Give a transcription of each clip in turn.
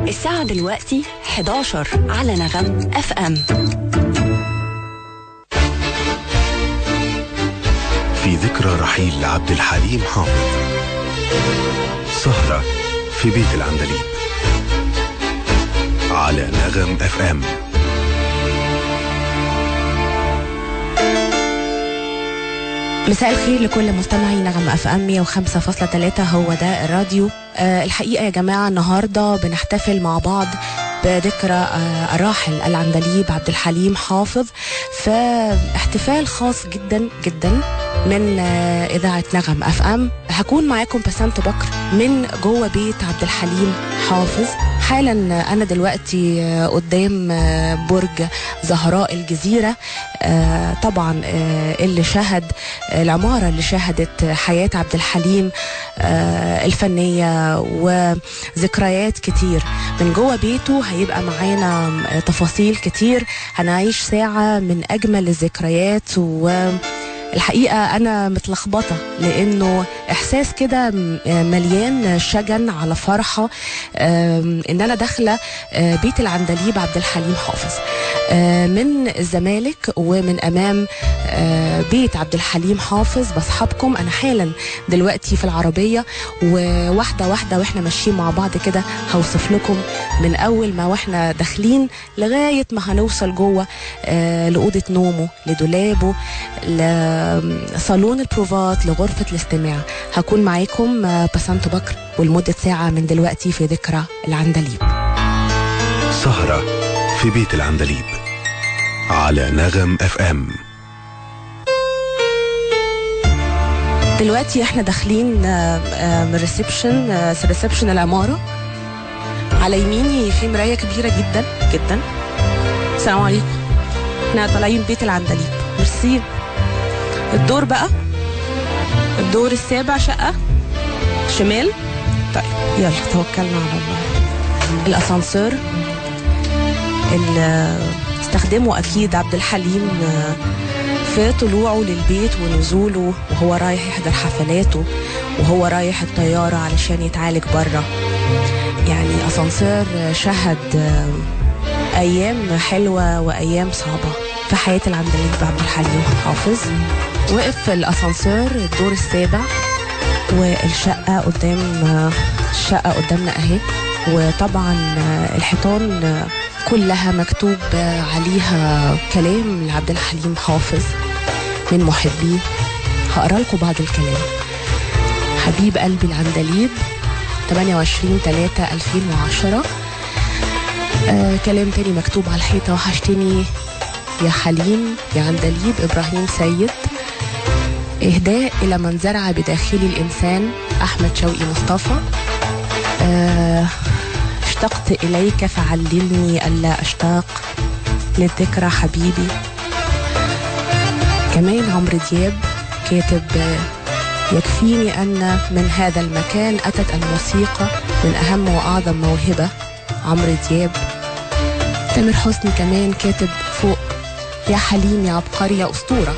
الساعة دلوقتي 11 على نغم اف ام. في ذكرى رحيل عبد الحليم حافظ، سهرة في بيت العندليب على نغم اف ام. مساء الخير لكل مستمعي نغم اف ام 105.3. هو ده الراديو. الحقيقة يا جماعة النهاردة بنحتفل مع بعض بذكرى الراحل العندليب عبد الحليم حافظ، فاحتفال خاص جدا جدا من إذاعة نغم اف ام. هكون معاكم بسنت بكر من جوه بيت عبد الحليم حافظ. حالا أنا دلوقتي قدام برج زهراء الجزيرة، طبعا اللي شهد العمارة اللي شهدت حياة عبد الحليم الفنية وذكريات كتير. من جوه بيته هيبقى معانا تفاصيل كتير، هنعيش ساعة من أجمل الذكريات. الحقيقة أنا متلخبطة لأنه إحساس كده مليان شجن على فرحة إن أنا داخلة بيت العندليب عبد الحليم حافظ من الزمالك ومن أمام بيت عبد الحليم حافظ. بصحابكم أنا حالا دلوقتي في العربية، وواحدة واحدة وإحنا ماشيين مع بعض كده هوصف لكم من أول ما وإحنا داخلين لغاية ما هنوصل جوه لأوضة نومه، لدولابه، لصالون البروفات، لغرفة الاستماع. هكون معاكم بسنت بكر ولمدة ساعة من دلوقتي في ذكرى العندليب. سهرة في بيت العندليب على نغم اف ام. دلوقتي احنا داخلين من ريسبشن العمارة. على يميني في مراية كبيرة جدا جدا. السلام عليكم، احنا طالعين بيت العندليب. ميرسي. الدور بقى الدور السابع، شقة شمال. طيب يلا توكلنا على الله. الأسانسير اللي استخدمه أكيد عبد الحليم في طلوعه للبيت ونزوله، وهو رايح يحضر حفلاته، وهو رايح الطيارة علشان يتعالج برا. يعني أسانسير شهد أيام حلوة وأيام صعبة في حياة العندليب عبد الحليم حافظ. وقف في الأسانسير الدور السابع، والشقة قدامنا أهي. وطبعا الحيطان كلها مكتوب عليها كلام لعبد الحليم حافظ من محبيه. هقرأ لكم بعض الكلام. حبيب قلبي العندليب، 28/3/2010. كلام تاني مكتوب على الحيطة: وحشتني يا حليم يا عندليب، إبراهيم سيد. إهداء إلى من زرع بداخلي الإنسان، أحمد شوقي مصطفى. اشتقت إليك فعلمني ألا أشتاق للذكرى حبيبي. كمان عمرو دياب كاتب: يكفيني أن من هذا المكان أتت الموسيقى من أهم وأعظم موهبة، عمرو دياب. تامر حسني كمان كاتب فوق: يا حليم يا عبقري يا أسطورة،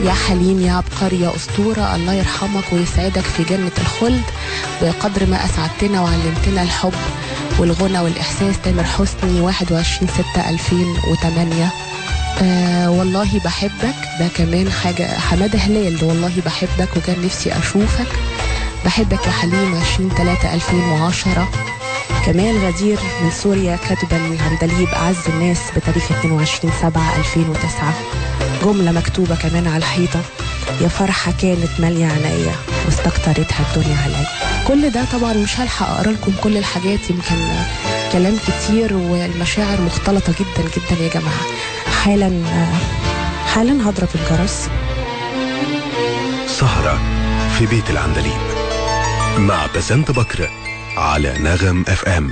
يا حليم يا عبقري يا أسطورة، الله يرحمك ويسعدك في جنة الخلد، وقدر ما أسعدتنا وعلمتنا الحب والغنى والإحساس. تامر حسني 21/6/2008. والله بحبك، ده كمان حاجة. حمادة هلال: والله بحبك وكان نفسي أشوفك، بحبك يا حليم 20/3/2010. كمان غدير من سوريا كاتبة العندليب أعز الناس بتاريخ 22/7/2009. جملة مكتوبة كمان على الحيطة: يا فرحة كانت مالية عينيا واستكترتها الدنيا عليا. كل ده طبعا مش هلحق أقرأ لكم كل الحاجات، يمكن كلام كتير والمشاعر مختلطة جدا جدا يا جماعة. حالا هضرب الجرس. سهرة في بيت العندليب مع بسنت بكر على نغم اف ام.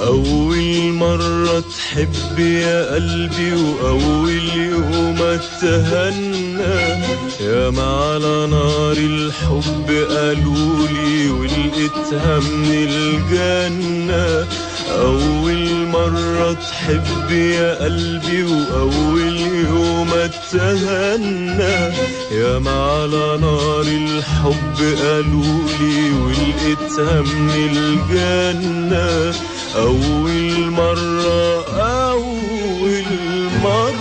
أول مرة تحب يا قلبي وأول يوم اتهنى، يا ما على نار الحب قالولي ولقيتها من الجنة. أول مرة تحب يا قلبي وأول يوم اتهنى، يا ما على نار الحب قالولي ولقيتها من الجنة. أول مرة أول مرة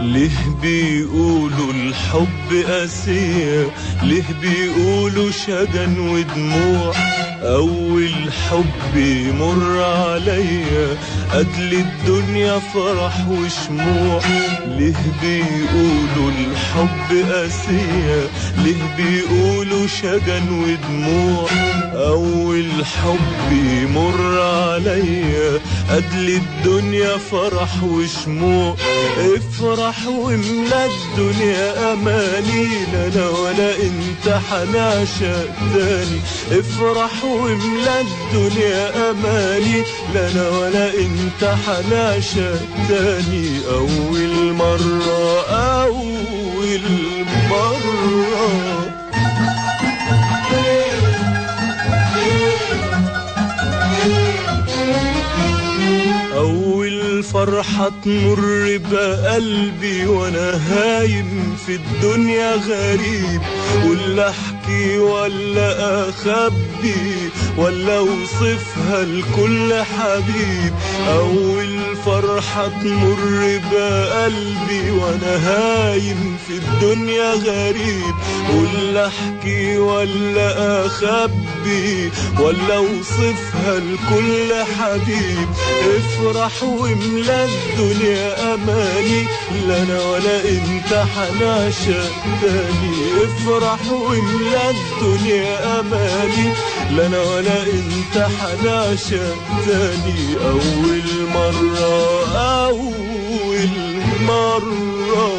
ليه بيقولوا الحب قاسية، ليه بيقولوا شجن ودموع؟ أول حب يمر عليا قتل الدنيا فرح وشموع. ليه بيقولوا الحب قاسية، ليه بيقولوا شجن ودموع؟ أول حب يمر عليا قتل الدنيا فرح وشموع. افرح واملا الدنيا أماني، لا أنا ولا أنت حنعشق تاني. افرح واملا الدنيا أماني، لا أنا ولا أنت حنعشق تاني. أول مرة أول مرة أول فرحة تمر بقلبي وأنا هايم في الدنيا غريب، ولا أحكي ولا أخبي ولا أوصفها لكل حبيب. أول فرحة تمر بقلبي وأنا هايم في الدنيا غريب، ولا أحكي ولا أخبي ولا أوصفها لكل حبيب. افرح واملا الدنيا أماني، لا أنا ولا أنت حنعشق تاني. افرح واملا الدنيا أماني، لا أنا ولا أنت حنعشق تاني. أول مرة أول مرة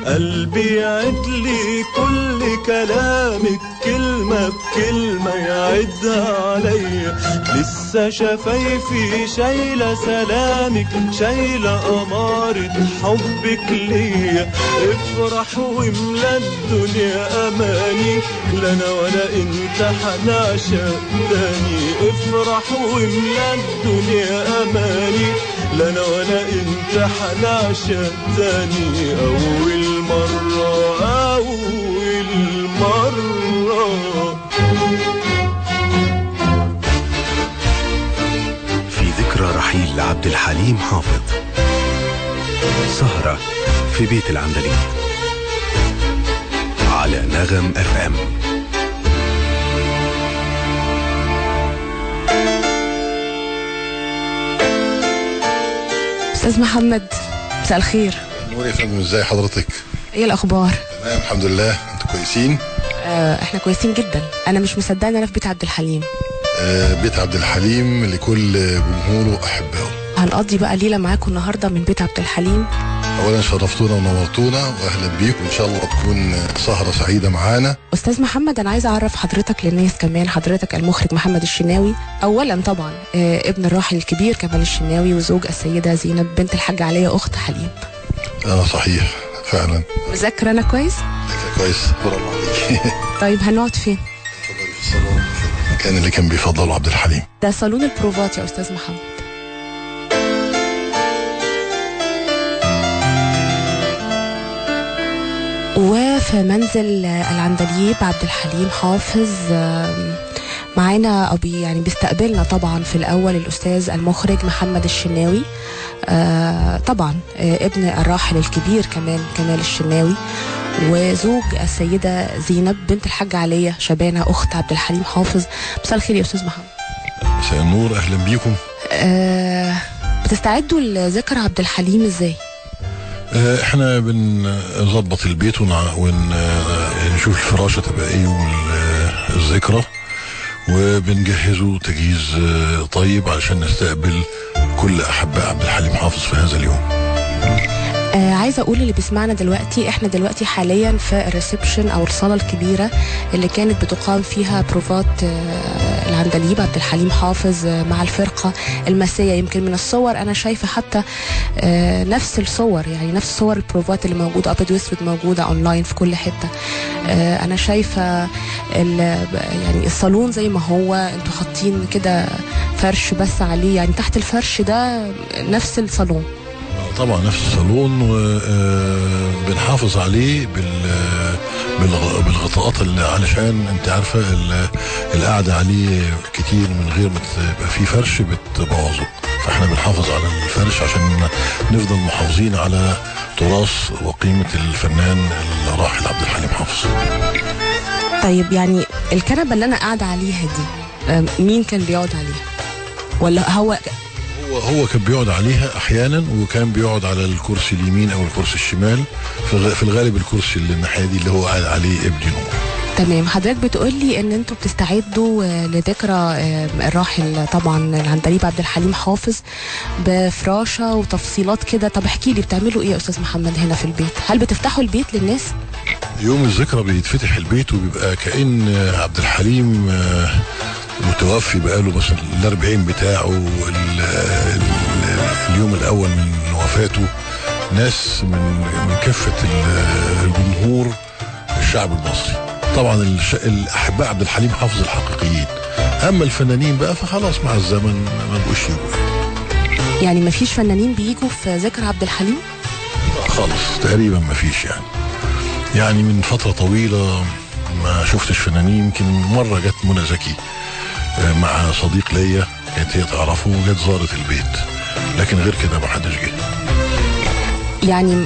قلبي يعدلي كل كلامك كلمة بكلمة يعدها عليا. لسه شفايفي شايلة سلامك، شايلة أمارة حبك ليا. افرح واملا الدنيا أماني، لا أنا ولا أنت حنعشق تاني. افرح واملا الدنيا أماني، لا أنا ولا أنت حنعشق تاني. أول مرة أول مرة في ذكرى رحيل عبد الحليم حافظ، سهرة في بيت العندليب على نغم FM. أستاذ محمد، مساء الخير. نور يا فندم، ازاي حضرتك؟ ايه الاخبار؟ تمام الحمد لله، انتوا كويسين؟ احنا كويسين جدا. انا مش مصدقه ان انا في بيت عبد الحليم. بيت عبد الحليم لكل جمهوره واحبائه. هنقضي بقى ليله معاكم النهارده من بيت عبد الحليم. اولا شرفتونا ونورتونا واهلا بيكم، ان شاء الله تكون سهره سعيده معانا. استاذ محمد، انا عايزه اعرف حضرتك للناس كمان. حضرتك المخرج محمد الشناوي، اولا طبعا ابن الراحل الكبير كمال الشناوي، وزوج السيده زينب بنت الحاج عليا اخت حليم. صحيح فعلا. مذاكره انا كويس؟ كويس، برافو عليك. طيب هنقعد فين؟ اتفضلي في الصالون، المكان اللي كان بيفضله عبد الحليم. ده صالون البروفات يا استاذ محمد. وفي منزل العندليب عبد الحليم حافظ معانا او يعني بيستقبلنا طبعا في الاول الاستاذ المخرج محمد الشناوي، طبعا ابن الراحل الكبير كمال الشناوي، وزوج السيده زينب بنت الحاج عليا شبانه اخت عبد الحليم حافظ. مساء الخير يا استاذ محمد. مساء النور، اهلا بيكم. بتستعدوا لذكرى عبد الحليم ازاي؟ احنا بنظبط البيت ونشوف الفراشه تبقى ايه والذكرى، وبنجهزه تجهيز طيب علشان نستقبل كل أحباء عبد الحليم حافظ في هذا اليوم. عايزه اقول اللي بيسمعنا دلوقتي، احنا دلوقتي حاليا في الريسبشن او الصاله الكبيره اللي كانت بتقام فيها بروفات العندليب عبد الحليم حافظ مع الفرقه المسيه. يمكن من الصور انا شايفه حتى نفس الصور، يعني نفس صور البروفات اللي موجوده ابيض واسود موجوده اونلاين في كل حته. انا شايفه يعني الصالون زي ما هو، انتوا حاطين كده فرش بس عليه، يعني تحت الفرش ده نفس الصالون. طبعا نفس الصالون، وبنحافظ عليه بالغطاءات اللي علشان انت عارفه القعده عليه كتير من غير ما تبقى فيه فرش بتبوظه، فاحنا بنحافظ على الفرش عشان نفضل محافظين على تراث وقيمه الفنان الراحل عبد الحليم حافظ. طيب يعني الكنبه اللي انا قاعده عليها دي مين كان بيقعد عليها؟ ولا هو كان بيقعد عليها احيانا، وكان بيقعد على الكرسي اليمين او الكرسي الشمال، في الغالب الكرسي اللي الناحيه دي اللي هو قاعد عليه ابني نور. تمام. حضرتك بتقول لي ان انتوا بتستعدوا لذكرى الراحل طبعا العندليب عبد الحليم حافظ بفراشه وتفصيلات كده. طب احكي لي بتعملوا ايه يا استاذ محمد هنا في البيت؟ هل بتفتحوا البيت للناس؟ يوم الذكرى بيتفتح البيت وبيبقى كأن عبد الحليم متوفي بقاله مثلا ال40 بتاعه، اليوم الاول من وفاته ناس من كافه الجمهور الشعب المصري، طبعا الاحباء عبد الحليم حافظ الحقيقيين. اما الفنانين بقى فخلاص مع الزمن ما بقوش يجوا. يعني ما فيش فنانين بيجوا في ذكرى عبد الحليم؟ خالص تقريبا ما فيش، يعني من فتره طويله ما شفتش فنانين. يمكن مره جت منى زكي مع صديق ليا كانت هي تعرفه وجت زارت البيت، لكن غير كده ما حدش جه. يعني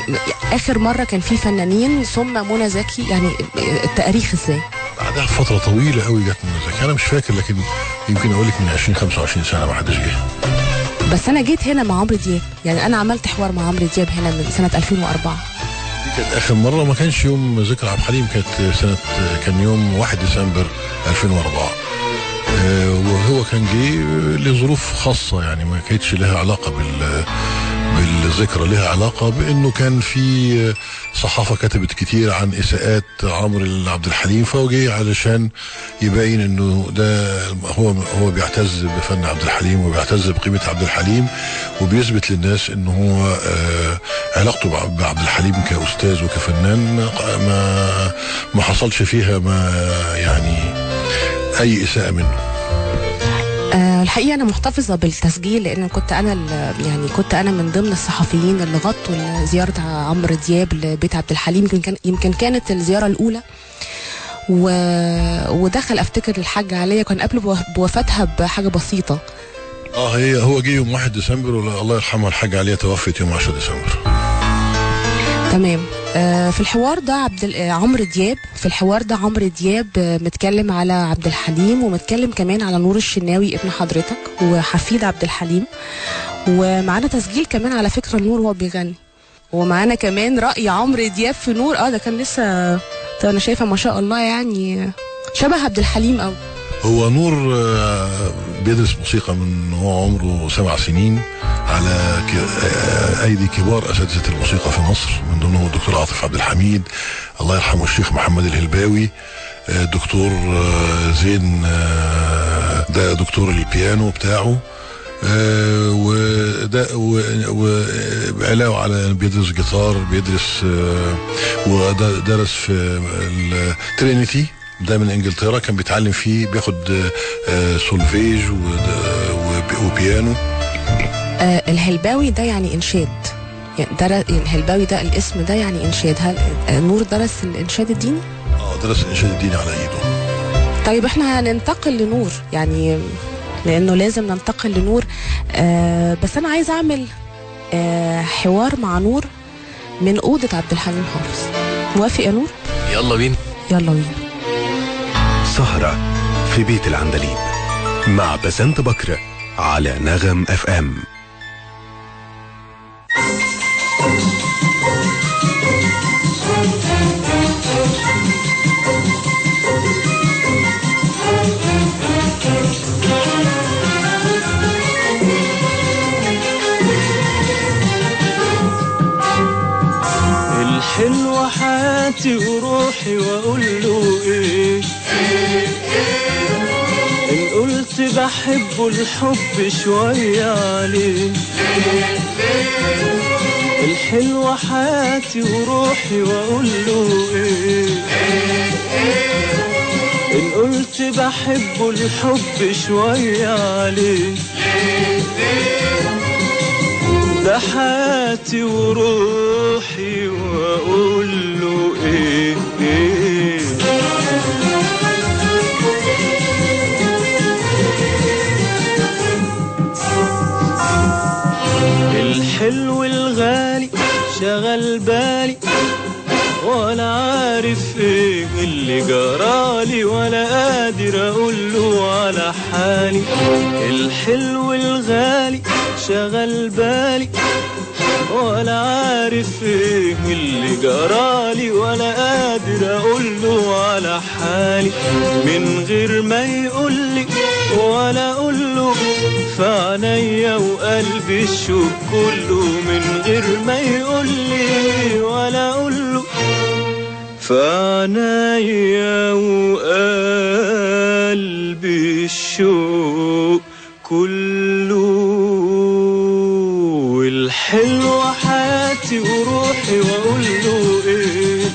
اخر مره كان في فنانين ثم منى زكي، يعني التاريخ ازاي؟ بعدها فتره طويله قوي جت منى زكي، انا مش فاكر لكن يمكن اقول لك من 20-25 سنه ما حدش جه. بس انا جيت هنا مع عمرو دياب، يعني انا عملت حوار مع عمرو دياب هنا من سنه 2004. دي كانت اخر مره، ما كانش يوم ذكرى عبد الحليم، كان يوم 1 ديسمبر 2004. وهو كان جه لظروف خاصه، يعني ما كانتش لها علاقه بالذكرى، لها علاقه بانه كان في صحافه كتبت كتير عن اساءات عمرو عبد الحليم، فهو جه علشان يبين انه ده هو بيعتز بفن عبد الحليم وبيعتز بقيمه عبد الحليم، وبيثبت للناس انه هو علاقته بعبد الحليم كاستاذ وكفنان ما حصلش فيها ما يعني اي اساءه منه. الحقيقه انا محتفظه بالتسجيل، لان كنت انا من ضمن الصحفيين اللي غطوا زياره عمرو دياب لبيت عبد الحليم. يمكن كانت الزياره الاولى، ودخل افتكر الحاج عليا كان قبل بوفاتها بحاجه بسيطه. هو جه يوم 1 ديسمبر والله يرحمها الحاج عليا توفت يوم 10 ديسمبر. تمام. في الحوار ده عمرو دياب متكلم على عبد الحليم، ومتكلم كمان على نور الشناوي ابن حضرتك وحفيد عبد الحليم، ومعانا تسجيل كمان على فكرة نور وهو بيغني، ومعانا كمان رأي عمرو دياب في نور. ده كان لسه انا شايفه ما شاء الله يعني شبه عبد الحليم قوي. هو نور بيدرس موسيقى من هو عمره 7 سنين على ايدي كبار اساتذه الموسيقى في مصر، من ضمنهم الدكتور عاطف عبد الحميد، الله يرحمه الشيخ محمد الهلباوي، دكتور زين ده دكتور البيانو بتاعه، وعلاوه على بيدرس جيتار، بيدرس ودرس في الترينيتي ده من انجلترا، كان بيتعلم فيه، بياخد سولفيج وبيانو. الهلباوي ده يعني انشاد، يعني الهلباوي ده الاسم ده يعني انشاد. هل نور درس الانشاد الديني؟ درس الانشاد الديني على ايده. طيب احنا هننتقل لنور، يعني لانه لازم ننتقل لنور. بس انا عايز اعمل حوار مع نور من اوضه عبد الحليم حافظ. موافق يا نور؟ يلا بينا. يلا بينا. سهرة في بيت العندليب مع بسنت بكر على نغم FM. حياتي وروحي واقول له ايه؟ ان قلت بحبه الحب شوية عليه، الحلوة حياتي وروحي واقول له ايه؟ ان قلت بحبه الحب شوية عليه، ده حياتي وروحي واقول له ايه؟ الحلو الغالي شغل بالي ولا عارف ايه اللي جرالي، ولا قادر اقوله على حالي. الحلو الغالي شغل بالي ولا عارف ايه اللي جرالي، ولا قادر اقوله على حالي. من غير ما يقولي ولا اقوله في عينيا وقلبي الشوق كله، من غير ما يقولي ولا اقوله في عينيا وقلبي الشوق كله. الحلوة حياتي وروحي واقول له ايه؟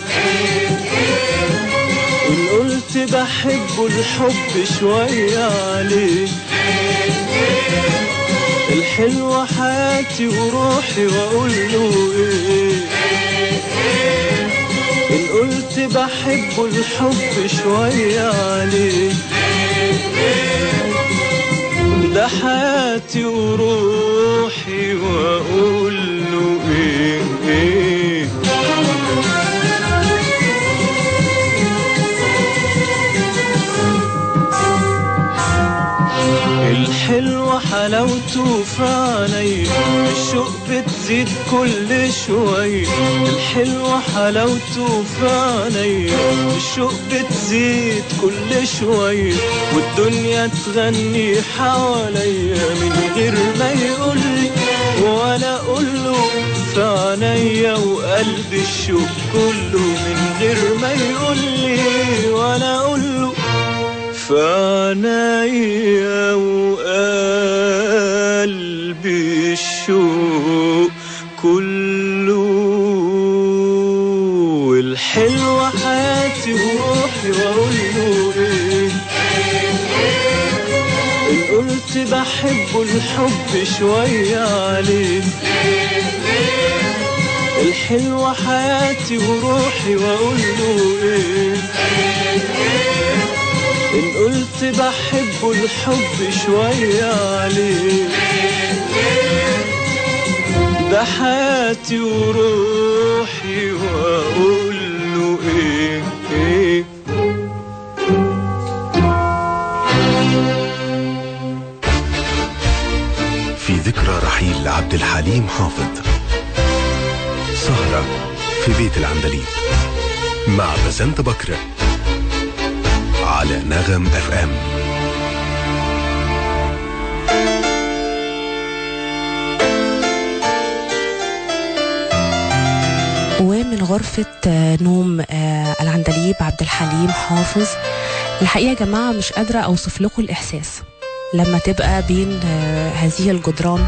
ان قلت بحبه الحب شوية عليه، الحلوة حياتي وروحي واقول له ايه؟ ان قلت بحبه الحب شوية عليه، ده حياتي وروحي واقول له ايه؟ الحلوة حلاوته في عينيا، الشوق بتزيد كل شوية. الحلوة حلاوته في عينيا، الشوق بتزيد كل شوية، والدنيا تغني حواليا من غير ما يقولي ولا اقوله في عينيا وقلبي الشوق كله، من غير ما يقولي ولا اقوله في عينيا وقلبي الشوق كله. الحلوة حياتي وروحي واقول له ايه؟ ان قلت بحبه الحب شوية عليه، الحلوة حياتي وروحي واقول له ايه؟ إن قلت بحبه الحب شوية عليه، ده حياتي وروحي وأقول له إيه؟ في ذكرى رحيل عبد الحليم حافظ، سهرة في بيت العندليب مع بسنت بكر على نغم FM. ومن غرفة نوم العندليب عبد الحليم حافظ، الحقيقة يا جماعة مش قادرة أوصف لكم الإحساس لما تبقى بين هذه الجدران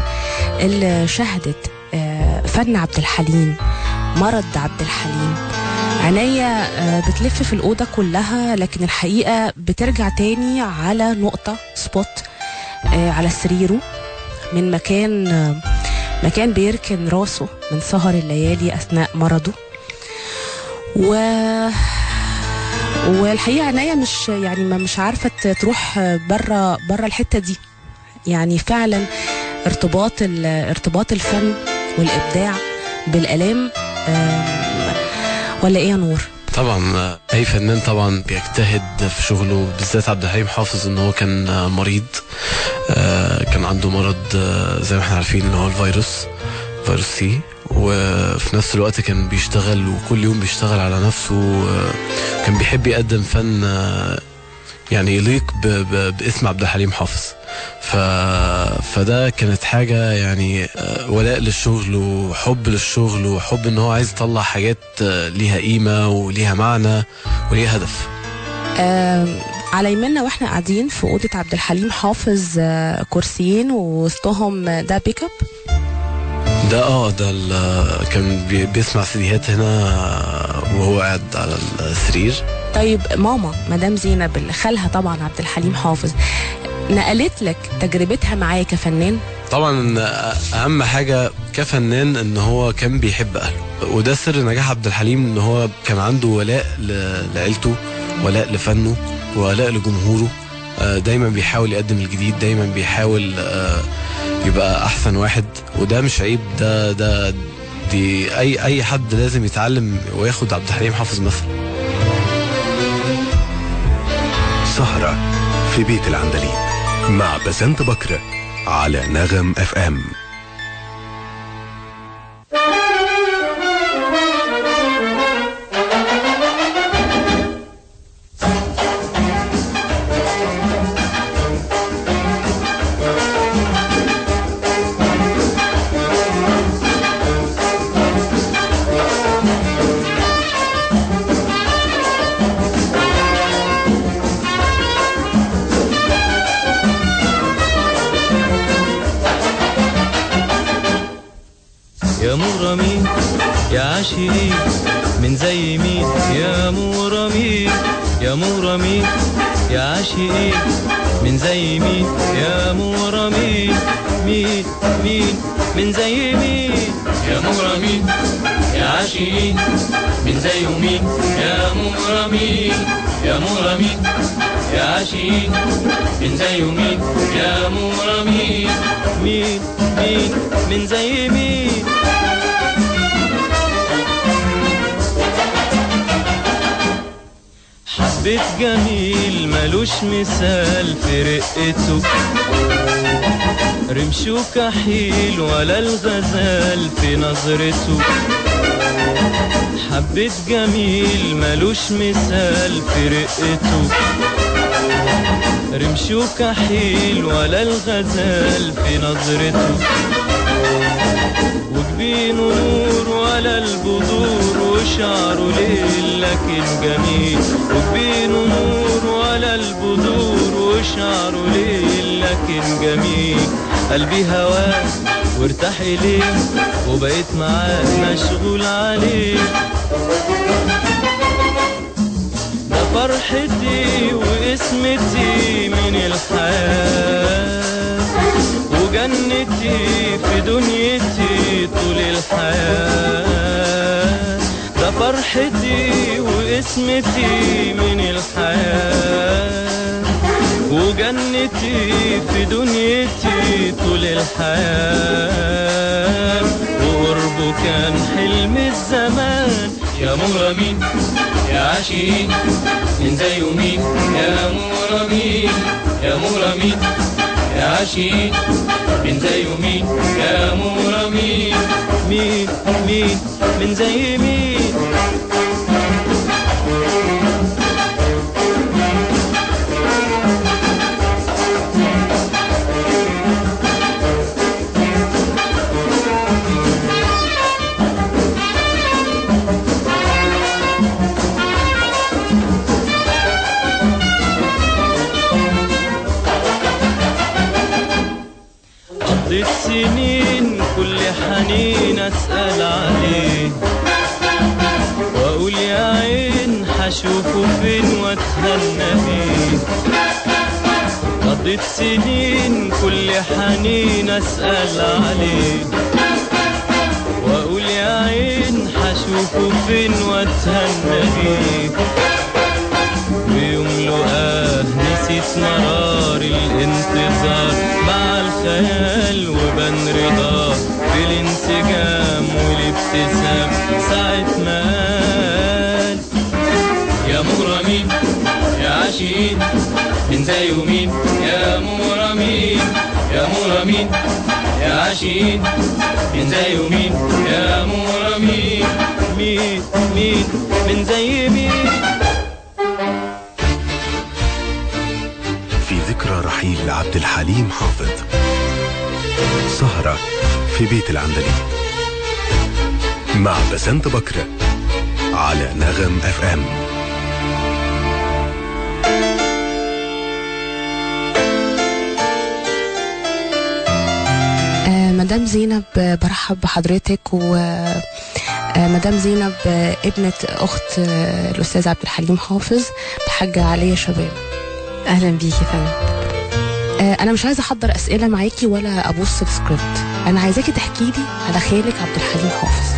اللي شهدت فن عبد الحليم، مرض عبد الحليم. عينيا بتلف في الأوضة كلها، لكن الحقيقة بترجع تاني على نقطة سبوت على سريره، من مكان بيركن راسه من سهر الليالي أثناء مرضه. والحقيقة عينيا مش عارفة تروح برا الحتة دي. يعني فعلا ارتباط الفن والإبداع بالآلام، ولا ايه يا نور؟ طبعا اي فنان طبعا بيجتهد في شغله، بالذات عبد الحليم حافظ ان هو كان مريض، كان عنده مرض زي ما احنا عارفين اللي هو فيروس سي، وفي نفس الوقت كان بيشتغل وكل يوم بيشتغل على نفسه، كان بيحب يقدم فن يعني يليق باسم عبد الحليم حافظ. فده كانت حاجة يعني ولاء للشغل وحب للشغل وحب ان هو عايز يطلع حاجات ليها قيمة وليها معنى وليها هدف. على يمنا واحنا قاعدين في أوضة عبد الحليم حافظ كرسيين ووسطهم ده بيك اب. ده كان بيسمع سيديهات هنا وهو قاعد على السرير. طيب ماما مدام زينب اللي خالها طبعا عبد الحليم حافظ نقلت لك تجربتها معاه كفنان؟ طبعا اهم حاجة كفنان ان هو كان بيحب اهله، وده سر نجاح عبد الحليم، ان هو كان عنده ولاء لعيلته، ولاء لفنه، ولاء لجمهوره. دايما بيحاول يقدم الجديد، دايما بيحاول يبقى احسن واحد، وده مش عيب، دي اي حد لازم يتعلم وياخد عبد الحليم حافظ مثلا. سهرة في بيت العندليب مع بسنت بكر على نغم اف ام. يا مغرمين يا عاشقين من زي مين، يا مغرمين يا مغرمين يا عاشقين من زي مين، يا مغرمين مين من زي مين، يا مغرمين يا عاشقين من زي مين، يا مغرمين يا مغرمين يا عاشقين من زي مين، يا مغرمين مين من زي مين. حبيت جميل ملوش مثال في رقته، رمشه كحيل ولا الغزال في نظرته. حبيت جميل ملوش مثال في رقته، رمشه كحيل ولا الغزال في نظرته. وجبينه نور ولا البذور وشعره ليل لكن جميل، وجبينه نور ولا البذور وشعره ليل لكن جميل. قلبي هواه وارتاح إليه وبقيت معاه مشغول عليه. ده فرحتي واسمتي من الحياة وجنتي في دنيتي طول الحياة. ده فرحتي واسمتي من الحياة وجنتي في دنيتي طول الحياة. وقربه كان حلم الزمان. يا مغرمين يا عاشقين من زي مين، يا مغرمين يا مغرمين يا عاشقين من زي مين، يا مغرمين مين من زي مين. قضيت سنين كل حنين أسأل عليه وأقول يا عين حشوفه فين واتهنى بيه. قضيت سنين كل حنين أسأل عليه وأقول يا عين حشوفه فين واتهنى بيه. ويوم لقاه نسيت مرار الانتظار مع الخيال وبان رضاه في الانسجام والابتسام ساعة ما قال يا مغرمين يا عاشقين من زي مين، يا مغرمين يا مغرمين يا عاشقين من زي مين، يا مغرمين مين من زي مين. في ذكرى رحيل الرحيل عبد الحليم حافظ. سهرة في بيت العندليب مع بسنت بكر على نغم FM. مدام زينب برحب بحضرتك، ومدام زينب ابنة أخت الأستاذ عبد الحليم حافظ الحاجة عليا شباب. أهلا بيكي فندم. أنا مش عايزة أحضر أسئلة معاكي ولا أبص السكريبت، أنا عايزاكي تحكي لي على خالك عبد الحليم حافظ.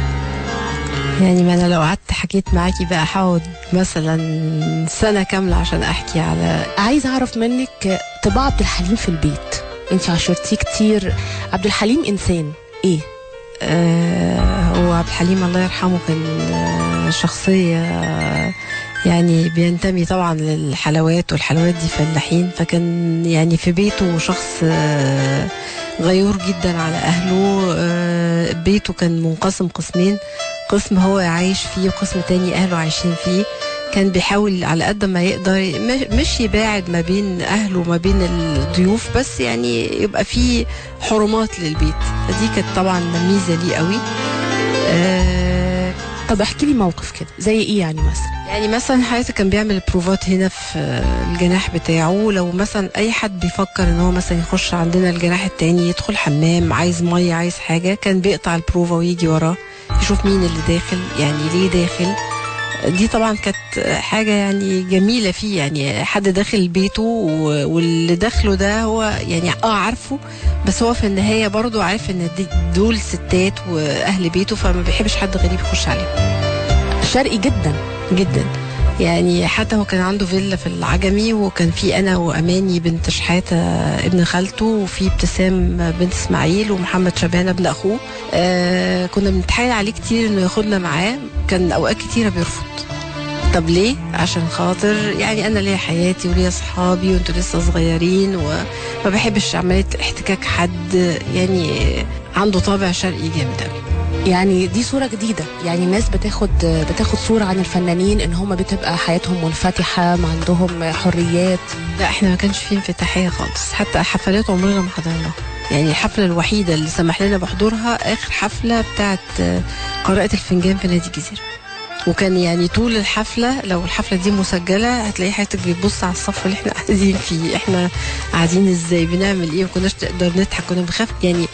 يعني ما أنا لو قعدت حكيت معاكي بقى هقعد مثلا سنة كاملة عشان أحكي على. عايزة أعرف منك طباع عبد الحليم في البيت، انت عاشرتيه كتير. عبد الحليم انسان ايه؟ هو عبد الحليم الله يرحمه كان شخصية يعني بينتمي طبعا للحلوات، والحلوات دي فلاحين، فكان يعني في بيته شخص غيور جدا على أهله. بيته كان منقسم قسمين، قسم هو عايش فيه وقسم تاني أهله عايشين فيه. كان بيحاول على قد ما يقدر مش يباعد ما بين أهله وما بين الضيوف، بس يعني يبقى فيه حرمات للبيت، فدي كانت طبعا ميزة ليه قوي. طب احكي لي موقف كده زي ايه يعني مثلا؟ يعني مثلا حياته كان بيعمل بروفات هنا في الجناح بتاعه. لو مثلا اي حد بيفكر ان هو مثلا يخش عندنا الجناح التاني، يدخل حمام، عايز ميه، عايز حاجة، كان بيقطع البروفا ويجي وراه يشوف مين اللي داخل، يعني ليه داخل. دي طبعا كانت حاجة يعني جميلة فيه، يعني حد داخل بيته واللي داخله ده هو يعني عارفه، بس هو في النهاية برضو عارف ان دول ستات واهل بيته، فما بيحبش حد غريب يخش عليه. شرقي جدا جدا يعني. حتى هو كان عنده فيلا في العجمي، وكان في انا واماني بنت شحاته ابن خالته، وفي ابتسام بنت اسماعيل، ومحمد شبانه ابن اخوه. كنا بنتحايل عليه كتير انه ياخدنا معاه، كان اوقات كتيره بيرفض. طب ليه؟ عشان خاطر يعني انا ليا حياتي وليا اصحابي وانتوا لسه صغيرين، وما بحبش عمليه احتكاك حد، يعني عنده طابع شرقي جامد قوي. يعني دي صورة جديدة، يعني الناس بتاخد صورة عن الفنانين ان هم بتبقى حياتهم منفتحة، ما عندهم حريات. لا، احنا ما كانش فيه انفتاحية خالص، حتى حفلات عمرنا ما حضرناها. يعني الحفلة الوحيدة اللي سمح لنا بحضورها اخر حفلة بتاعت قراءة الفنجان في نادي الجزيرة، وكان يعني طول الحفلة لو الحفلة دي مسجلة هتلاقي حياتك بيبص على الصف اللي احنا قاعدين فيه، احنا قاعدين ازاي، بنعمل ايه، ما كناش نقدر نضحك، كنا بنخاف، يعني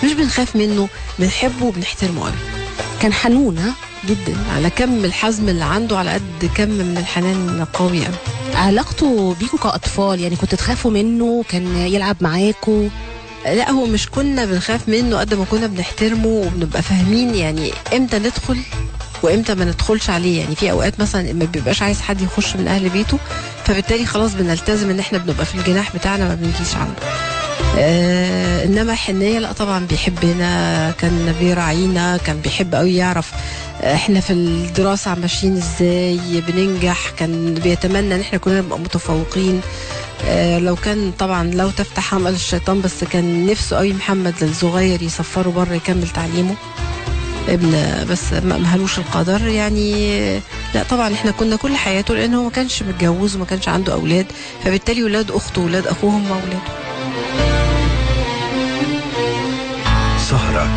مش بنخاف منه، بنحبه وبنحترمه قوي. كان حنون جدا، على كم الحزم اللي عنده على قد كم من الحنان قوي قوي. علاقته بيكوا كأطفال يعني كنتوا تخافوا منه؟ كان يلعب معاكوا؟ لا، هو مش كنا بنخاف منه قد ما كنا بنحترمه، وبنبقى فاهمين يعني امتى ندخل وامتى ما ندخلش عليه. يعني في اوقات مثلا ما بيبقاش عايز حد يخش من اهل بيته، فبالتالي خلاص بنلتزم ان احنا بنبقى في الجناح بتاعنا، ما بنجيش عنده. انما حنية لا طبعا، بيحبنا، كان بيراعينا، كان بيحب قوي يعرف احنا في الدراسة ماشيين ازاي، بننجح، كان بيتمنى ان احنا كلنا نبقى متفوقين. لو كان طبعا لو تفتح عمل الشيطان، بس كان نفسه قوي محمد الصغير يسفره بره يكمل تعليمه، ابن بس ما مهلوش القدر يعني. لا طبعا احنا كنا كل حياته، لانه هو ما كانش متجوز وما كانش عنده اولاد، فبالتالي ولاد اخته وولاد اخوه هم اولاده. سهرة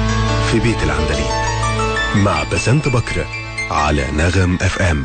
في بيت العندليب مع بسنت بكر على نغم FM.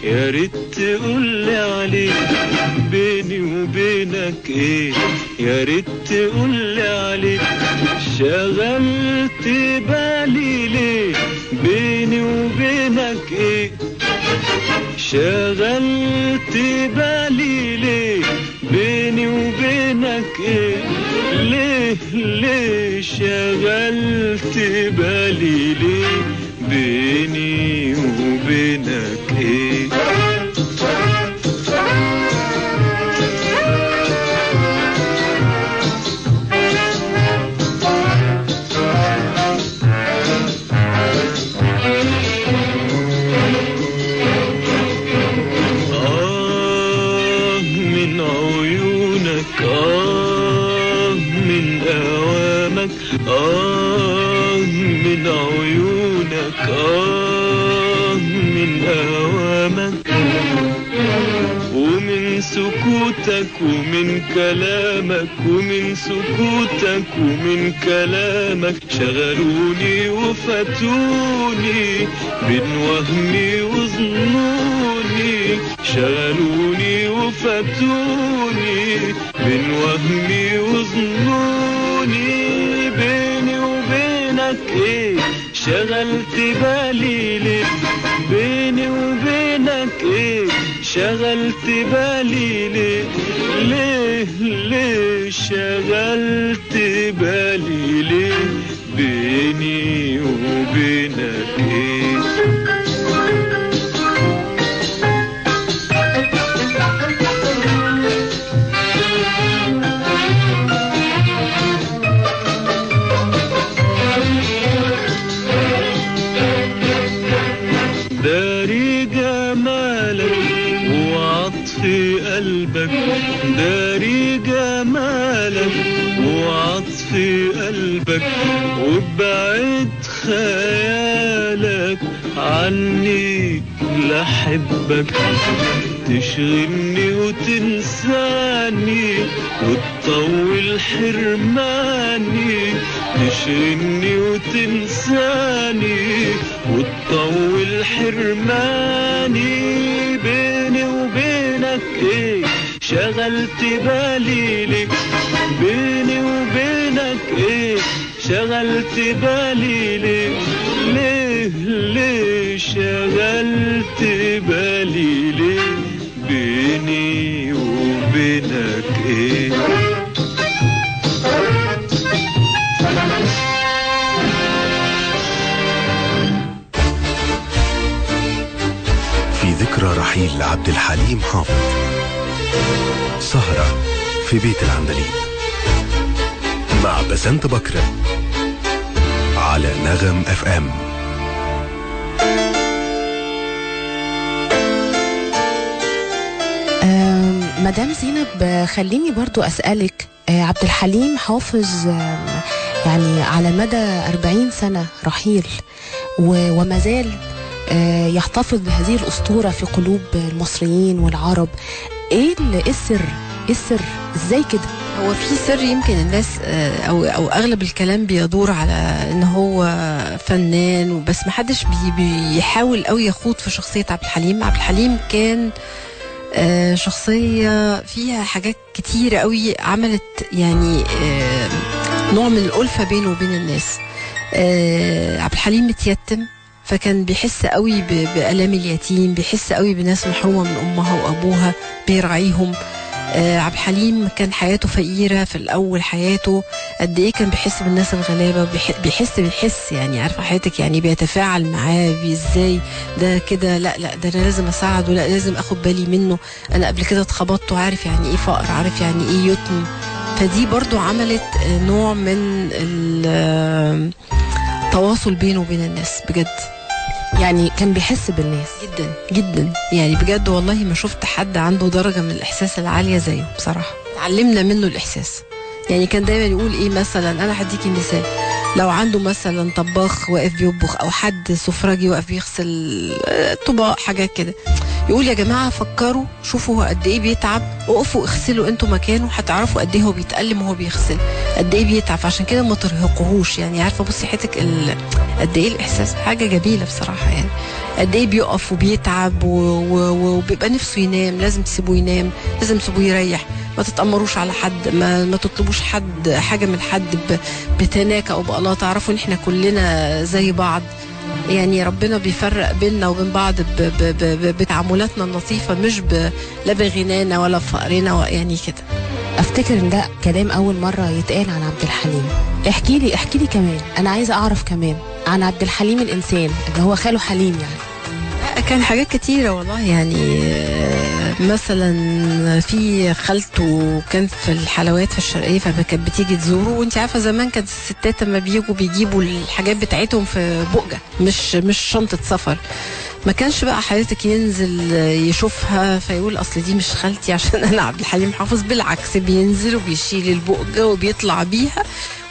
يا ريت تقولي عليه، بيني وبينك ايه، يا ريت تقولي عليه، شغلت بالي ليه، بيني وبينك ايه، شغلت بالي ليه، بيني وبينك ايه؟ ليه شغلت بالي ليه؟ بيني وبينك ايه؟ من عيونك من أوامك ومن سكوتك ومن كلامك ومن سكوتك ومن كلامك شغلوني وفتوني بين وهمي وظنوني شغلوني وفتوني بين وهمي وظنوني بيني وبينك ايه شغلت بالي ليه بيني وبينك ايه شغلت بالي ليه شغلت بالي ليه بيني وبينك ايه داري جمالك وعطف قلبك داري جمالك وعطف قلبك وبعد خيالك عني لحبك تشغلني وتنساني وتطول حرماني تشغلني وتنساني وتطول حرماني بيني وبينك ايه شغلت بالي ليك بيني وبينك ايه شغلت بالي ليك ليه شغلت بالي ليك بيني وبينك ايه في ذكرى رحيل عبد الحليم حافظ سهرة في بيت العندليب مع بسنت بكر على نغم اف ام. مدام زينب خليني برضو أسألك عبد الحليم حافظ يعني على مدى 40 سنة رحيل وما زال يحتفظ بهذه الأسطورة في قلوب المصريين والعرب. ايه السر ازاي كده؟ هو في سر يمكن الناس او اغلب الكلام بيدور على ان هو فنان وبس، محدش بيحاول قوي يخوض في شخصية عبد الحليم. عبد الحليم كان شخصية فيها حاجات كتيرة قوي عملت يعني نوع من الألفة بينه وبين الناس. عبد الحليم متيتم، فكان بيحس قوي بآلام اليتيم، بيحس قوي بناس محرومة من أمها وأبوها بيرعيهم. عبد الحليم كان حياته فقيرة في الأول حياته، قد إيه كان بيحس بالناس الغلابة، بيحس يعني عارفة حياتك يعني بيتفاعل معاه إزاي ده كده، لا ده أنا لازم أساعده، لا لازم أخد بالي منه، أنا قبل كده اتخبطت وعارف يعني إيه فقر، عارف يعني إيه يتم. فدي برضو عملت نوع من التواصل بينه وبين الناس بجد. يعني كان بيحس بالناس جدا جدا، يعني بجد والله ما شفت حد عنده درجة من الإحساس العالية زيه بصراحة. تعلمنا منه الإحساس. يعني كان دايما يقول إيه مثلا، أنا هديكي مثال، لو عنده مثلا طباخ واقف بيطبخ أو حد سفراجي واقف بيغسل طباق حاجات كده، يقول يا جماعة فكروا شوفوا هو قد إيه بيتعب، وقفوا اغسلوا انتوا مكانه هتعرفوا قد إيه هو بيتألم وهو بيغسل، قد إيه بيتعب، عشان كده ما ترهقوهوش. يعني عارفة بصي حياتك قد إيه الإحساس حاجة جميلة بصراحة. يعني قد إيه بيقف وبيتعب وبيبقى نفسه ينام، لازم تسيبوه ينام، لازم تسيبوه يريح، ما تتأمروش على حد، ما تطلبوش حاجة من حد بتناكة أو بقلاطة، تعرفوا إن إحنا كلنا زي بعض. يعني ربنا بيفرق بيننا وبين بعض بتعاملاتنا اللطيفة، مش لا بغنانا ولا بفقرنا يعني كده. افتكر ان ده كلام اول مرة يتقال عن عبد الحليم. احكي لي كمان، انا عايزة اعرف كمان عن عبد الحليم الانسان اللي هو خاله حليم يعني. كان حاجات كتيرة والله، يعني مثلا في خالته كان في الحلوات في الشرقية، فكانت بتيجي تزوره، وانت عارفة زمان كانت الستات لما بيجيبوا الحاجات بتاعتهم في بقجة، مش شنطة سفر. ما كانش بقى حضرتك ينزل يشوفها فيقول اصل دي مش خالتي عشان انا عبد الحليم حافظ، بالعكس بينزل وبيشيل البقجة وبيطلع بيها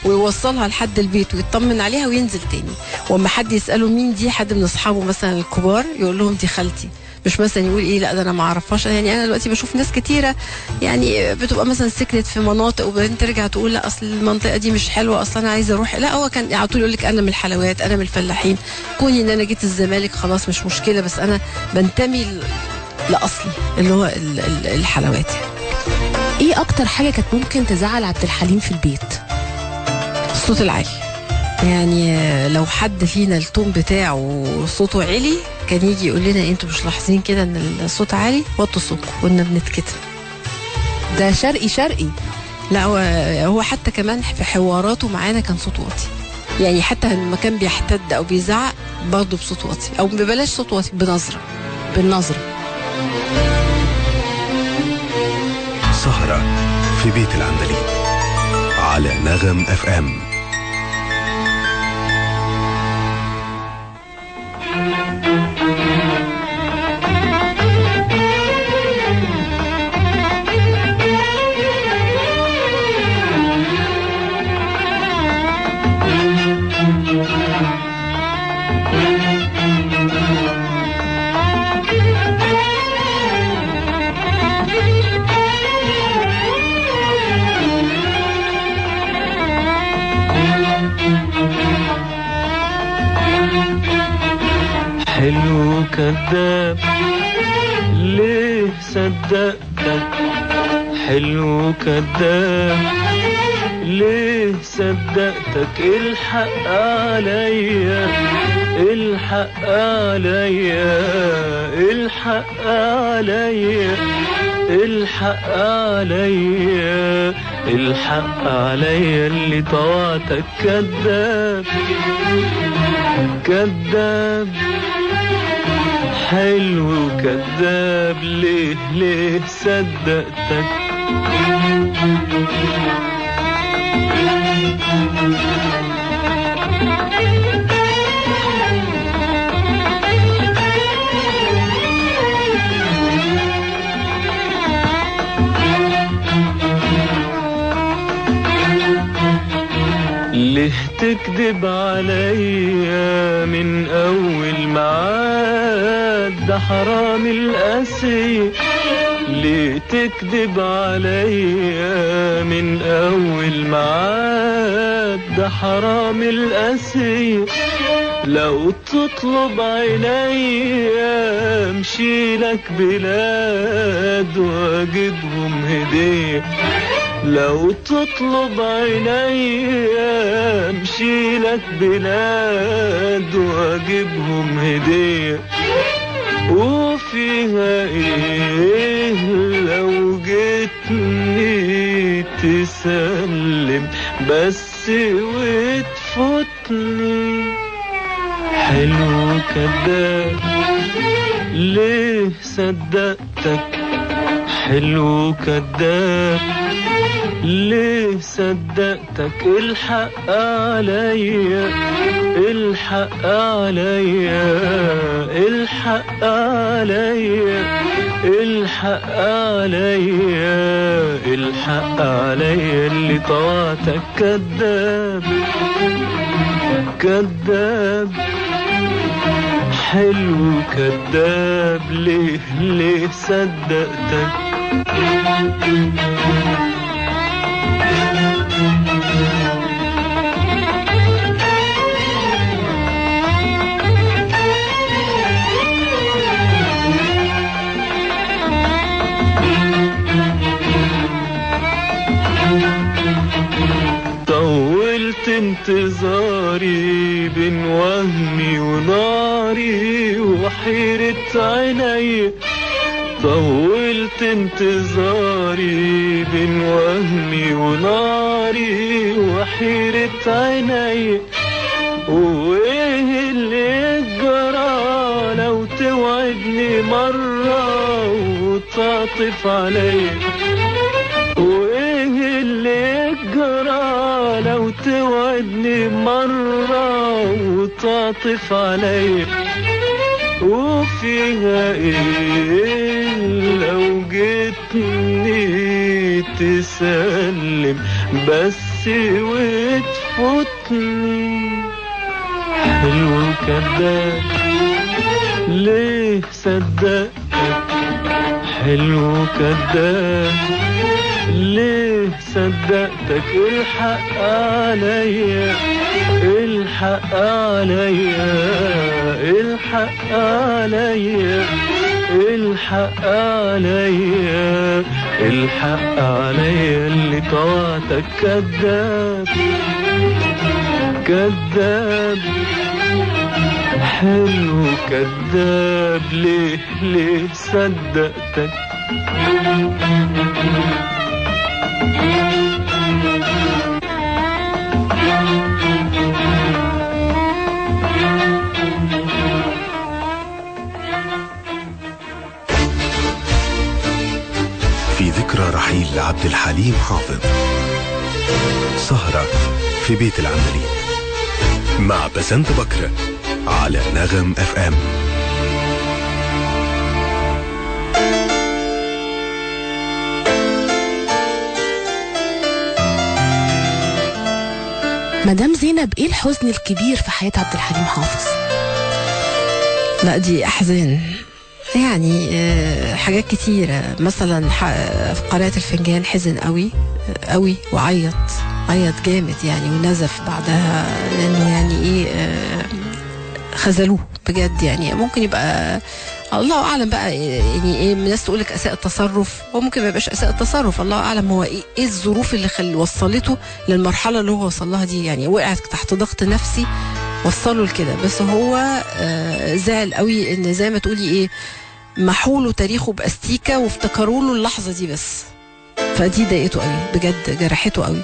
ويوصلها لحد البيت ويطمن عليها وينزل تاني. واما حد يساله مين دي، حد من اصحابه مثلا الكبار، يقول لهم دي خالتي، مش مثلا يقول ايه لا ده انا ما اعرفهاش. يعني انا دلوقتي بشوف ناس كتيره يعني بتبقى مثلا سكنت في مناطق وبعدين ترجع تقول لا اصل المنطقه دي مش حلوه، اصلا انا عايزه اروح. لا هو كان على طول يقول لك انا من الحلوات، انا من الفلاحين، كوني ان انا جيت الزمالك خلاص مش مشكله، بس انا بنتمي لاصلي اللي هو الحلوات. ايه اكتر حاجه كانت ممكن تزعل عبد الحليم في البيت؟ الصوت العالي. يعني لو حد فينا التون بتاعه صوته عالي كان يجي يقول لنا انتوا مش لاحظين كده ان الصوت عالي؟ وطوا صوتكم، كنا بنتكتم. ده شرقي. لا هو حتى كمان في حواراته معانا كان صوت واطي، يعني حتى لما كان بيحتد او بيزعق برضه بصوت واطي، او ببلاش صوت واطي، بالنظره. سهرة في بيت العندليب على نغم FM. حلو كذاب ليه صدقتك، حلو كذاب ليه صدقتك، الحق عليا الحق عليا الحق عليا الحق عليا الحق عليا اللي طوعتك كذاب كذاب حلو كذاب ليه صدقتك. ليه تكذب عليا من اول معاد، ده حرام القاسي. ليه تكذب عليا من اول معاد، ده حرام القاسي. لو تطلب عينيا امشي لك بلاد واجيبهم هديه، لو تطلب عينيا امشي لك بلاد واجيبهم هديه. وفيها ايه لو جيتني تسلم بس وتفوتني؟ حلو كذاب ليه صدقتك، حلو كذاب ليه صدقتك، الحق عليا الحق عليا الحق عليا الحق عليا الحق عليا اللي طوعتك كذاب كذاب حلو كذاب ليه صدقتك. طولت انتظاري بين وهمي وناري وحيرة عيني، طولت انتظاري بين وهمي وناري وحيرة عيني، وايه اللي جرى لو توعدني مرة وتعطف علي، وايه اللي جرى لو توعدني مرة وتعطف علي، وفيها ايه لو جيتني تسلم بس وتفوتني. حلو كداب ليه صدقتك، حلو كداب ليه صدقتك، الحق عليا الحق عليا الحق عليا الحق عليا الحق عليا اللي طوعتك كداب كداب. حلو كداب ليه صدقتك. في ذكرى رحيل عبد الحليم حافظ، سهرة في بيت العندليب مع بسنت بكر على نغم FM. مدام زينب، ايه الحزن الكبير في حياة عبد الحليم حافظ؟ لا دي أحزان يعني حاجات كتيرة. مثلا في قارئة الفنجان حزن قوي قوي وعيط جامد يعني، ونزف بعدها لأنه يعني ايه خذلوه بجد. يعني ممكن يبقى الله اعلم بقى، يعني ايه الناس تقول لك اساء التصرف، هو ممكن ما يبقاش اساء التصرف، الله اعلم هو ايه الظروف اللي وصلته للمرحله اللي هو وصل لها دي. يعني وقعت تحت ضغط نفسي وصله لكده. بس هو زعل قوي ان زي ما تقولي ايه محوا له تاريخه باستيكه وافتكروا له اللحظه دي بس، فدي ضايقته قوي بجد، جرحته قوي.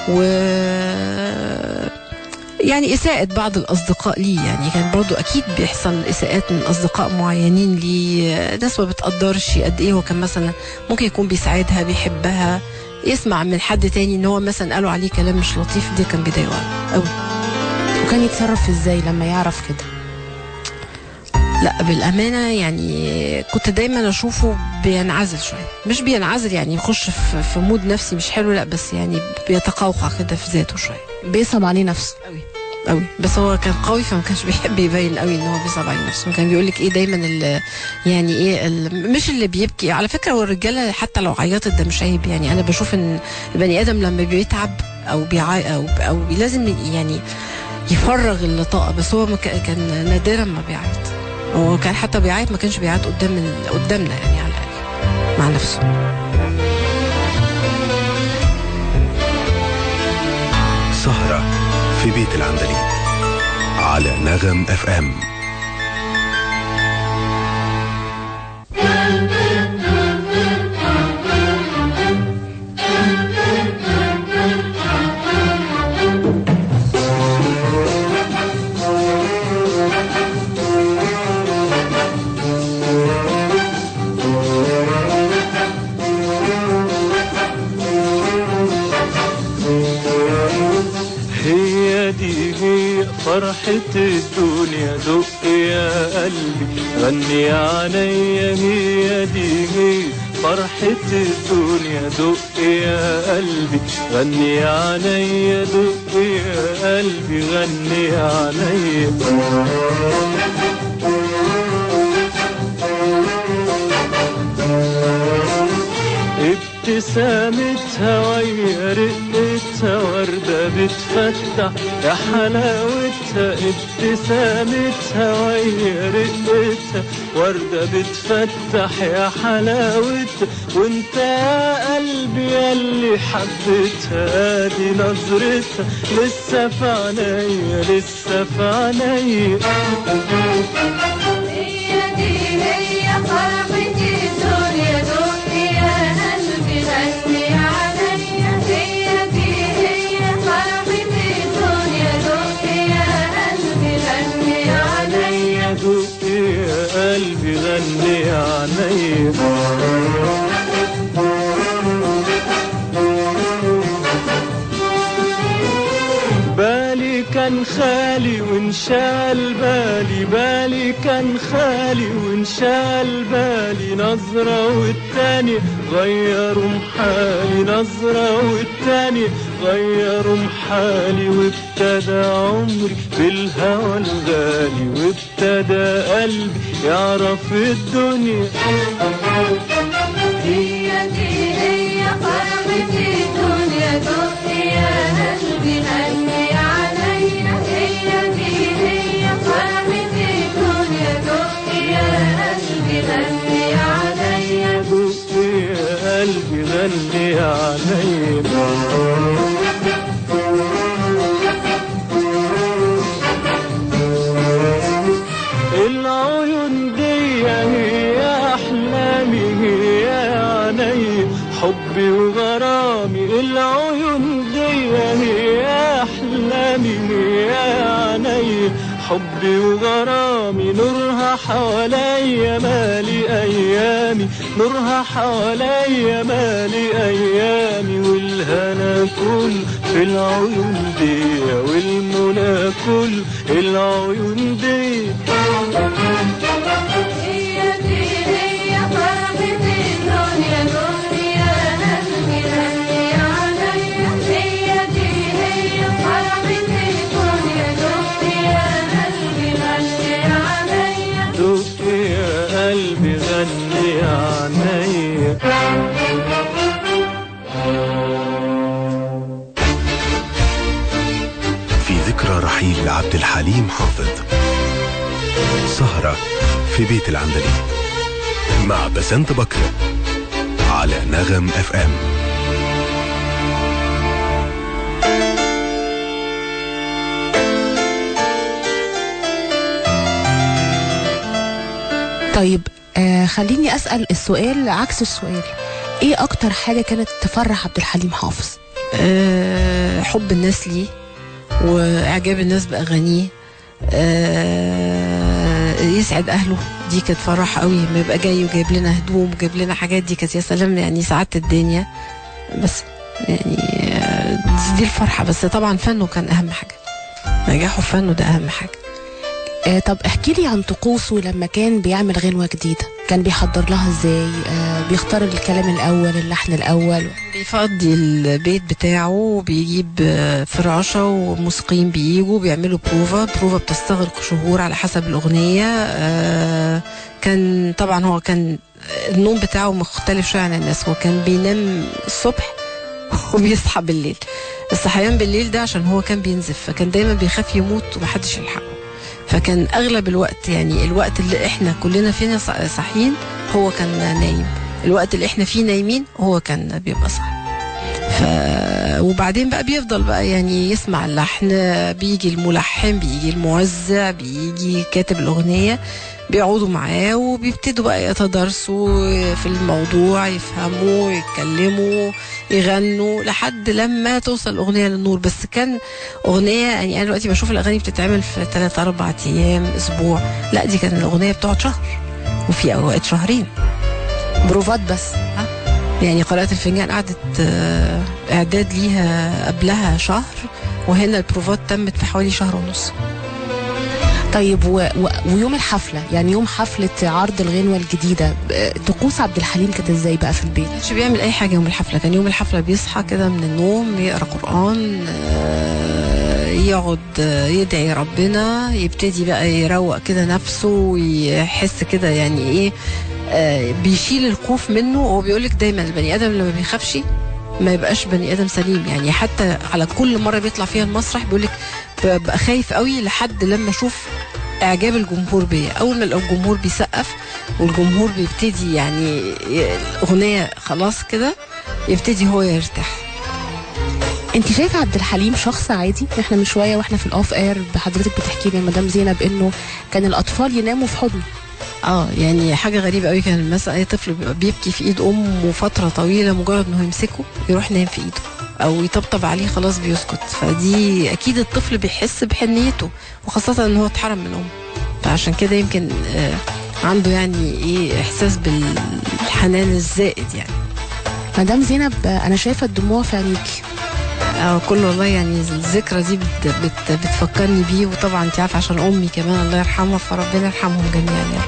و يعني إساءة بعض الأصدقاء ليه، يعني كان برضو أكيد بيحصل إساءات من أصدقاء معينين ليه، ناس ما بتقدرش قد إيه هو كان مثلا ممكن يكون بيساعدها بيحبها، يسمع من حد تاني إن هو مثلا قالوا عليه كلام مش لطيف، دي كان بيضايقه قوي. وكان يتصرف إزاي لما يعرف كده؟ لا بالأمانة يعني كنت دايما أشوفه بينعزل شوية، مش بينعزل يعني يخش في مود نفسي مش حلو، لا بس يعني بيتقوقع كده في ذاته شوية، بيصعب عليه نفسه قوي قوي. بس هو كان قوي فما كانش بيحب يبين قوي ان هو بيصعب عليه نفسه. كان بيقول لك ايه دايما يعني ايه مش اللي بيبكي على فكره، هو الرجاله حتى لو عيطت ده مش عيب. يعني انا بشوف ان البني ادم لما بيتعب او او لازم يعني يفرغ الطاقه، بس هو كان نادرا ما بيعيط. هو كان حتى بيعيط ما كانش بيعيط قدامنا يعني، على الاقل مع نفسه. سهرة في بيت العندليب على نغم FM. فرحة الدنيا دق يا قلبي غني عليا، هي دي فرحة الدنيا دق يا قلبي غني عليا، دق يا قلبي غني عليا. ابتسامتها ويا رقتها حلاوتها وردة بتفتح يا حلاوتها ابتسامتها ويا رقتها وردة بتفتح يا حلاوتها وانت يا قلبي ياللي حبيتها دي نظرتها لسه في عينيا لسه في عينيا هي دي هي فرحتي الدنيا دنيا يا قلبي غني عليا هي دي هي فرحتي الدنيا دنيا يا قلبي غني عليا دقي يا قلبي غني عليا بالي كان خالي وانشال بالي كان خالي وانشال بالي نظرة والتاني غيروا محالي نظرة والتاني غيروا محالي وابتدى عمري بالهوى الغالي وابتدى قلبي يعرف الدنيا هي دي هي فرحتي الدنيا دنيا يا قلبي غني عليا هي دي هي فرحتي الدنيا دنيا يا قلبي غني عليا دقي يا قلبي غني عليا العيون دي هي أحلامي هي عيني حبي وغرامي العيون دي هي أحلامي هي عيني حبي وغرامي نورها حواليا مالي أيامي نورها حواليا مالي أيامي والهنا كل في العيون دي والمنى كل العيون دي هي دي هي فرحتي الدنيا دنيا يا قلبي غني عليا هي دي هي فرحتي الدنيا دنيا يا قلبي غني عليا دقي يا قلبي غني عليا في ذكرى رحيل عبد الحليم حافظ سهرة في بيت العندليب مع بسنت بكر على نغم اف ام. طيب خليني أسأل السؤال عكس السؤال. ايه اكتر حاجة كانت تفرح عبد الحليم حافظ؟ حب الناس ليه واعجاب الناس باغانيه، يسعد اهله، دي كانت فرح قوي. ما يبقى جاي وجايب لنا هدوم وجايب لنا حاجات، دي كانت يا سلام يعني سعادة الدنيا. بس يعني دي الفرحة. بس طبعا فنه كان اهم حاجة، نجاحه في فنه ده اهم حاجة. طب احكي لي عن طقوسه لما كان بيعمل غنوة جديدة، كان بيحضر لها ازاي؟ بيختار الكلام الاول، اللحن الاول؟ بيفضي البيت بتاعه وبيجيب فراشة وموسيقيين بييجوا بيعملوا بروفا بتستغرق شهور على حسب الأغنية. كان طبعا هو كان النوم بتاعه مختلف شوية عن الناس، هو كان بينام الصبح وبيصحى بالليل. الصحيان بالليل ده عشان هو كان بينزف، فكان دايما بيخاف يموت ومحدش يلحقه. فكان اغلب الوقت يعني الوقت اللي احنا كلنا فينا صاحيين هو كان نايم، الوقت اللي احنا فيه نايمين هو كان بيبقى صاحي. وبعدين بقى بيفضل بقى يعني يسمع اللحن، بيجي الملحن، بيجي الموزع، بيجي كاتب الأغنية، بيقعدوا معاه وبيبتدوا بقى يتدرسوا في الموضوع، يفهموا، يتكلموا، يغنوا لحد لما توصل الأغنية للنور. بس كان أغنية يعني أنا دلوقتي بشوف الأغاني بتتعمل في 3-4 أيام، أسبوع، لا دي كانت الأغنية بتقعد شهر، وفي أوقات شهرين بروفات بس. يعني قراءة الفنجان قعدت إعداد ليها قبلها شهر، وهنا البروفات تمت في حوالي شهر ونص. طيب ويوم الحفلة، يعني يوم حفلة عرض الغنوة الجديدة، طقوس عبد الحليم كانت ازاي بقى في البيت؟ مش بيعمل أي حاجة يوم الحفلة. كان يوم الحفلة بيصحى كده من النوم، يقرأ قرآن، يقعد يدعي ربنا، يبتدي بقى يروق كده نفسه ويحس كده يعني ايه، بيشيل الخوف منه. هو بيقولك دايما البني ادم لما بيخافش ما يبقاش بني ادم سليم. يعني حتى على كل مره بيطلع فيها المسرح بيقولك ببقى خايف قوي لحد لما اشوف اعجاب الجمهور بيا. اول ما الجمهور بيسقف والجمهور بيبتدي يعني الاغنيه خلاص كده يبتدي هو يرتاح. انت شايفه عبد الحليم شخص عادي؟ احنا من شويه واحنا في الاوف اير بحضرتك بتحكي لي مدام زينب انه كان الاطفال يناموا في حضنه. يعني حاجه غريبه قوي. كان مثلا اي طفل بيبكي في ايد امه فتره طويله مجرد انه يمسكه يروح نايم في ايده او يطبطب عليه خلاص بيسكت. فدي اكيد الطفل بيحس بحنيته، وخاصه ان هو اتحرم من امه، فعشان كده يمكن عنده يعني ايه احساس بالحنان الزائد. يعني مدام زينب انا شايفه الدموع في عينيكي. كله والله يعني الذكرى دي بتفكرني بيه، وطبعا انت عارفه عشان امي كمان الله يرحمها، فربنا يرحمهم جميعا يعني.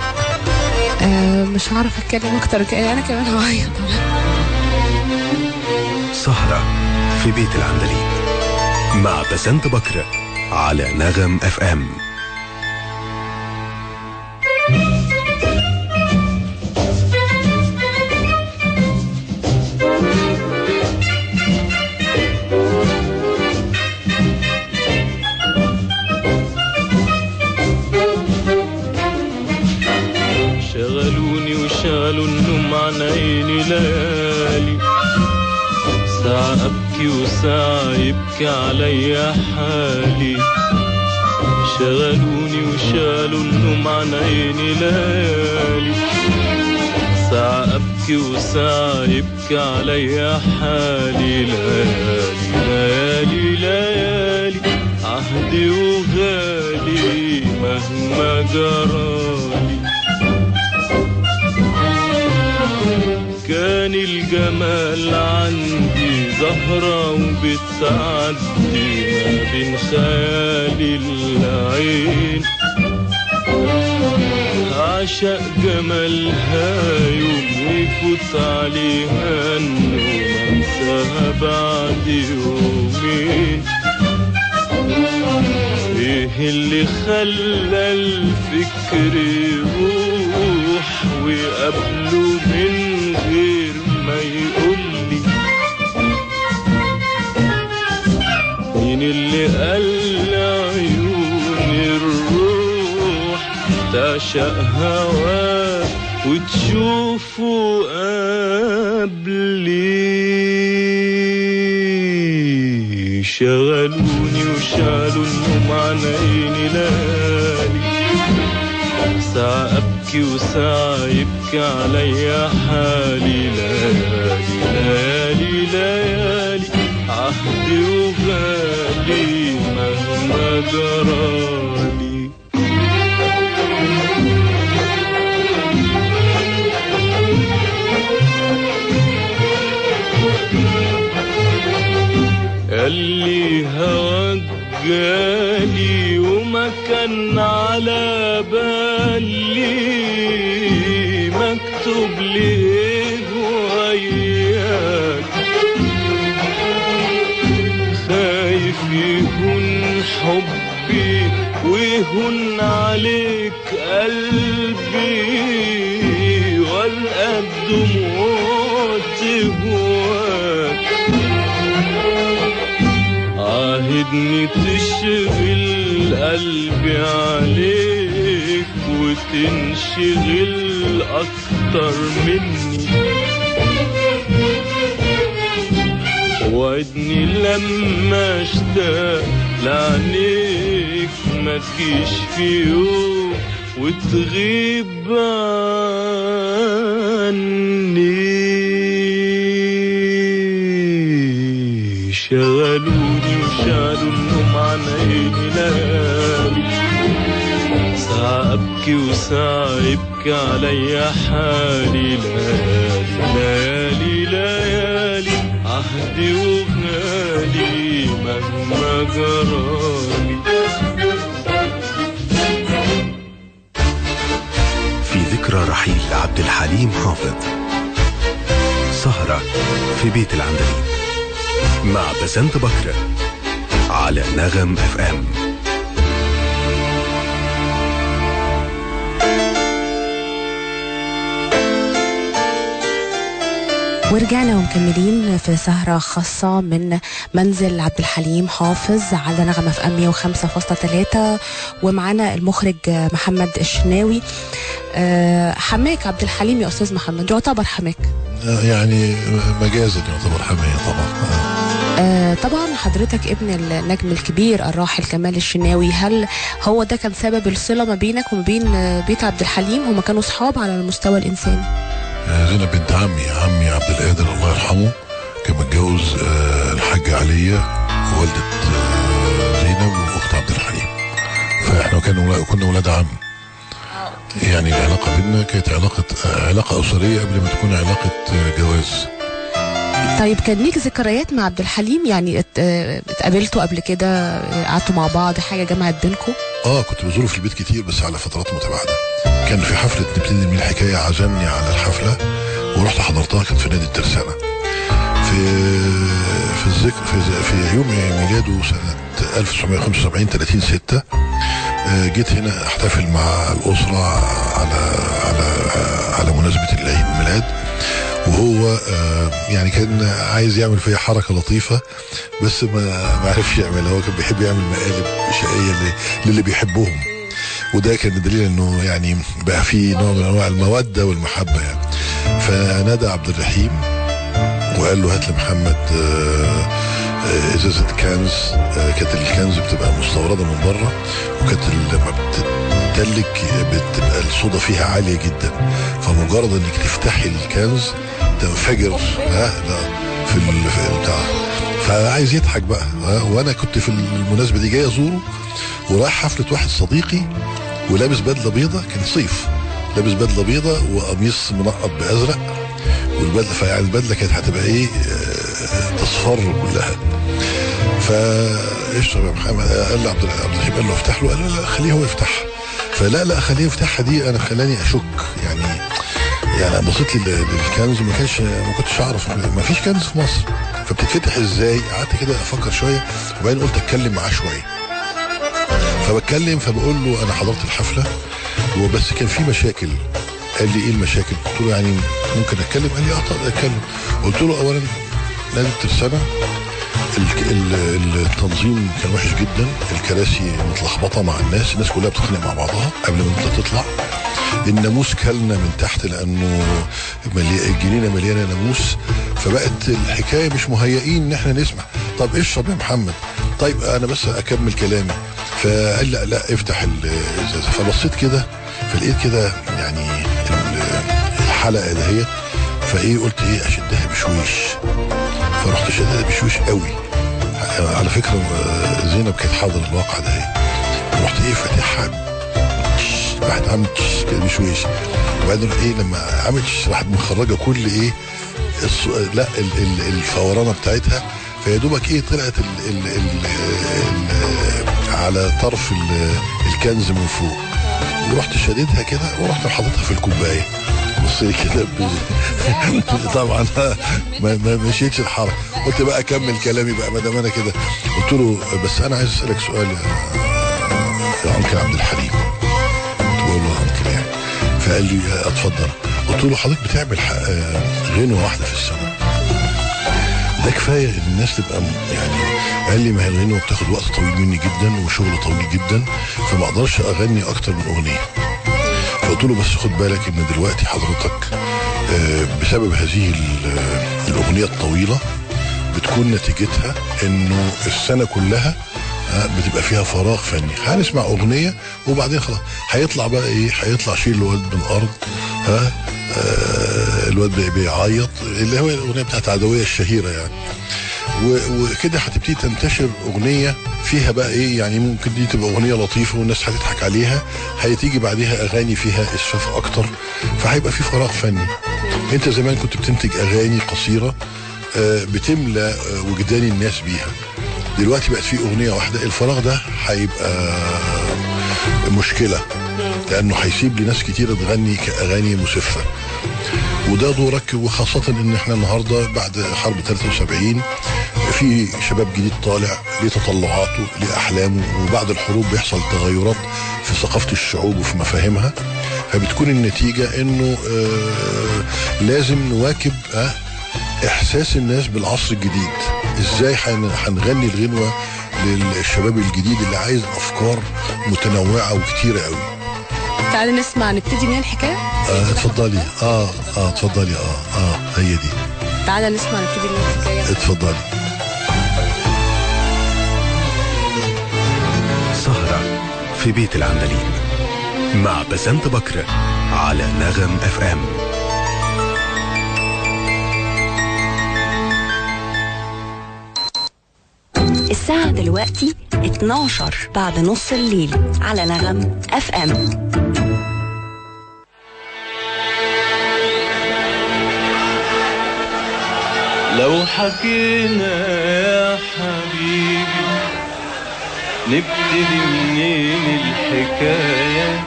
مش هعرف اتكلم اكتر، انا كمان هعيط. سهرة في بيت العندليب مع بسنت بكر على نغم اف ام. شغلوني وشالوا النوم عن عيني ليالي، ساعة أبكي وساعة يبكي علي حالي. شغلوني وشالوا النوم عن عيني ليالي، ساعة أبكي وساعة يبكي علي حالي. ليالي ليالي ليالي عهدي وغالي مهما جرالي. كان الجمال عندي زهرة وبتعدي ما بين خيالي العين. عشق جمالها يوم ويفوت عليها النوم انساها بعد يومين. ايه اللي خلى الفكر يروح وقبله من غير ما يقولي؟ مين اللي قال عيون الروح تعشق هواك وتشوفه قبلي؟ شغلوني وشالوا النوم عن عيني ليالي، ساعة أبكي وساعة يبكي علي حالي. ليالي ليالي ليالي عهدي وغالي مهما جرالي. قالي هواك جالي وما كان على بالي، مكتوب ليه وياك؟ خايف يهون حبي ويهون عليك قلبي، والقى الدموع تهواك. عاهدني تشغل قلبي عليك وتنشغل أكتر مني. وعدني لما اشتاق لعنيك ما تجيش في يوم وتغيب عني. شغلوني وشالوا النوم عن عيني ليالي، ساعة أبكي وساعة يبكي علي حالي. ليالي ليالي ليالي عهدي وغالي مهما جرالي. في ذكرى رحيل عبد الحليم حافظ، سهرة في بيت العندليب مع بسنت بكر على نغم اف ام. ورجعنا ومكملين في سهرة خاصة من منزل عبد الحليم حافظ على نغمة في 105.3 ومعنا المخرج محمد الشناوي. حماك عبد الحليم يا أستاذ محمد، يعتبر حماك؟ يعني مجازا يعتبر حماية طبعا. طبعا حضرتك ابن النجم الكبير الراحل كمال الشناوي، هل هو ده كان سبب الصلة ما بينك وما بين بيت عبد الحليم؟ هما كانوا صحاب على المستوى الإنساني؟ زينب بنت عمي عبد القادر الله يرحمه كان متجوز الحاجة علية ووالدة زينب واخت عبد الحليم، فاحنا كنا ولاد عم. يعني العلاقة بيننا كانت علاقة أسرية قبل ما تكون علاقة جواز. طيب كان ليك ذكريات مع عبد الحليم؟ يعني اتقابلتوا قبل كده، قعدتوا مع بعض، حاجة جمعت بينكم؟ كنت بزوره في البيت كتير بس على فترات متباعدة. كان في حفلة نبتدي من الحكاية عزمني على الحفلة ورحت حضرتها، كانت في نادي الترسانة في يوم ميلاده سنة 1975 30/6. جيت هنا احتفل مع الأسرة على مناسبة العيد الميلاد، وهو يعني كان عايز يعمل فيها حركة لطيفة بس ما عرفش يعملها. هو كان بيحب يعمل مقالب شقية للي بيحبوهم، وده كان دليل انه يعني بقى في نوع من انواع المودة والمحبة يعني. فنادى عبد الرحيم وقال له هات لمحمد ازازة كنز. كانت الكنز بتبقى مستوردة من بره، وكانت لما بتتلج بتبقى الصودا فيها عالية جدا، فمجرد انك تفتحي الكنز تنفجر في البتاع. فعايز يضحك بقى، وانا كنت في المناسبة دي جاي ازوره ورايح حفلة واحد صديقي ولابس بدلة بيضة، كان صيف، لابس بدلة بيضة وقميص منقط بأزرق، والبدلة فيعني البدلة كانت هتبقى ايه تصفر كلها. فاشرب يا محمد، قال لي عبد الرحيم، قال له افتح له، قال له لا خليه هو يفتحها. فلا خليه يفتحها دي انا خلاني اشك يعني بصيت للكنز ما كنتش اعرف ما فيش كنز في مصر، فبتتفتح ازاي؟ قعدت كده افكر شويه وبعدين قلت اتكلم معاه شويه. فبتكلم فبقول له انا حضرت الحفله وبس كان في مشاكل. قال لي ايه المشاكل؟ قلت له يعني ممكن اتكلم؟ قال لي طب اتكلم. قلت له اولا نادي الترسانة التنظيم كان وحش جدا، الكراسي متلخبطه مع الناس كلها بتتخانق مع بعضها قبل ما انت تطلع. الناموس كلنا من تحت لانه الجنينه مليانه ناموس، فبقت الحكايه مش مهيئين ان احنا نسمع. طب اشرب يا محمد. طيب انا بس اكمل كلامي. فقال لا افتح الازازه. فبصيت كده فلقيت كده يعني الحلقه دهيت، فايه قلت ايه اشدها بشويش، فرحت شدها بشويش قوي. على فكره زينب كانت حاضر الواقع ده، رحت ايه فاتحها راحت عملت كده بشويش، وبعدين ايه لما عملت راحت مخرجه كل ايه لا الفورانه بتاعتها، فيا دوبك ايه طلعت على طرف الكنز من فوق، ورحت شديدها كده ورحت حاططها في الكوبايه. بصي كده طبعا ما مشيتش الحركه. قلت بقى اكمل كلامي بقى ما دام انا كده. قلت له بس انا عايز اسالك سؤال يا انكل عبد الحليم. قلت له انكل يعني. فقال لي اتفضل. قلت له حضرتك بتعمل غنوه واحده في السنه، ده كفايه ان الناس تبقى يعني. قال لي ما هي الغنوه بتاخد وقت طويل مني جدا وشغل طويل جدا، فما اقدرش اغني اكتر من اغنيه. فقلت له بس خد بالك ان دلوقتي حضرتك بسبب هذه الاغنيه الطويله بتكون نتيجتها انه السنه كلها بتبقى فيها فراغ فني. هنسمع اغنيه وبعدين خلاص هيطلع بقى ايه، هيطلع شيل الواد من الارض، الواد بيعيط، اللي هو الاغنيه بتاعت عدويه الشهيره يعني. وكده هتبتدي تنتشر اغنيه فيها بقى ايه يعني، ممكن دي تبقى اغنيه لطيفه والناس هتضحك عليها، هتيجي بعدها اغاني فيها اسفاف اكتر، فهيبقى في فراغ فني. انت زمان كنت بتنتج اغاني قصيره بتملى وجدان الناس بيها، دلوقتي بقت في اغنيه واحده، الفراغ ده هيبقى مشكله لانه هيسيب لناس كتير تغني كاغاني مسفه. وده دورك، وخاصة ان احنا النهاردة بعد حرب 73 في شباب جديد طالع ليه تطلعاته ليه احلامه، وبعد الحروب بيحصل تغيرات في ثقافة الشعوب وفي مفاهيمها، فبتكون النتيجة انه لازم نواكب احساس الناس بالعصر الجديد، ازاي هنغني الغنوه للشباب الجديد اللي عايز افكار متنوعه وكتيره قوي. تعالى نسمع، نبتدي من الحكايه. اتفضلي. اتفضلي. هي دي. تعالى نسمع، نبتدي من الحكايه. اتفضلي. سهرة في بيت العندليب مع بسنت بكر على نغم اف ام. الساعة دلوقتي 12 بعد نص الليل على نغم اف ام. لو حكينا يا حبيبي نبتدي منين الحكاية؟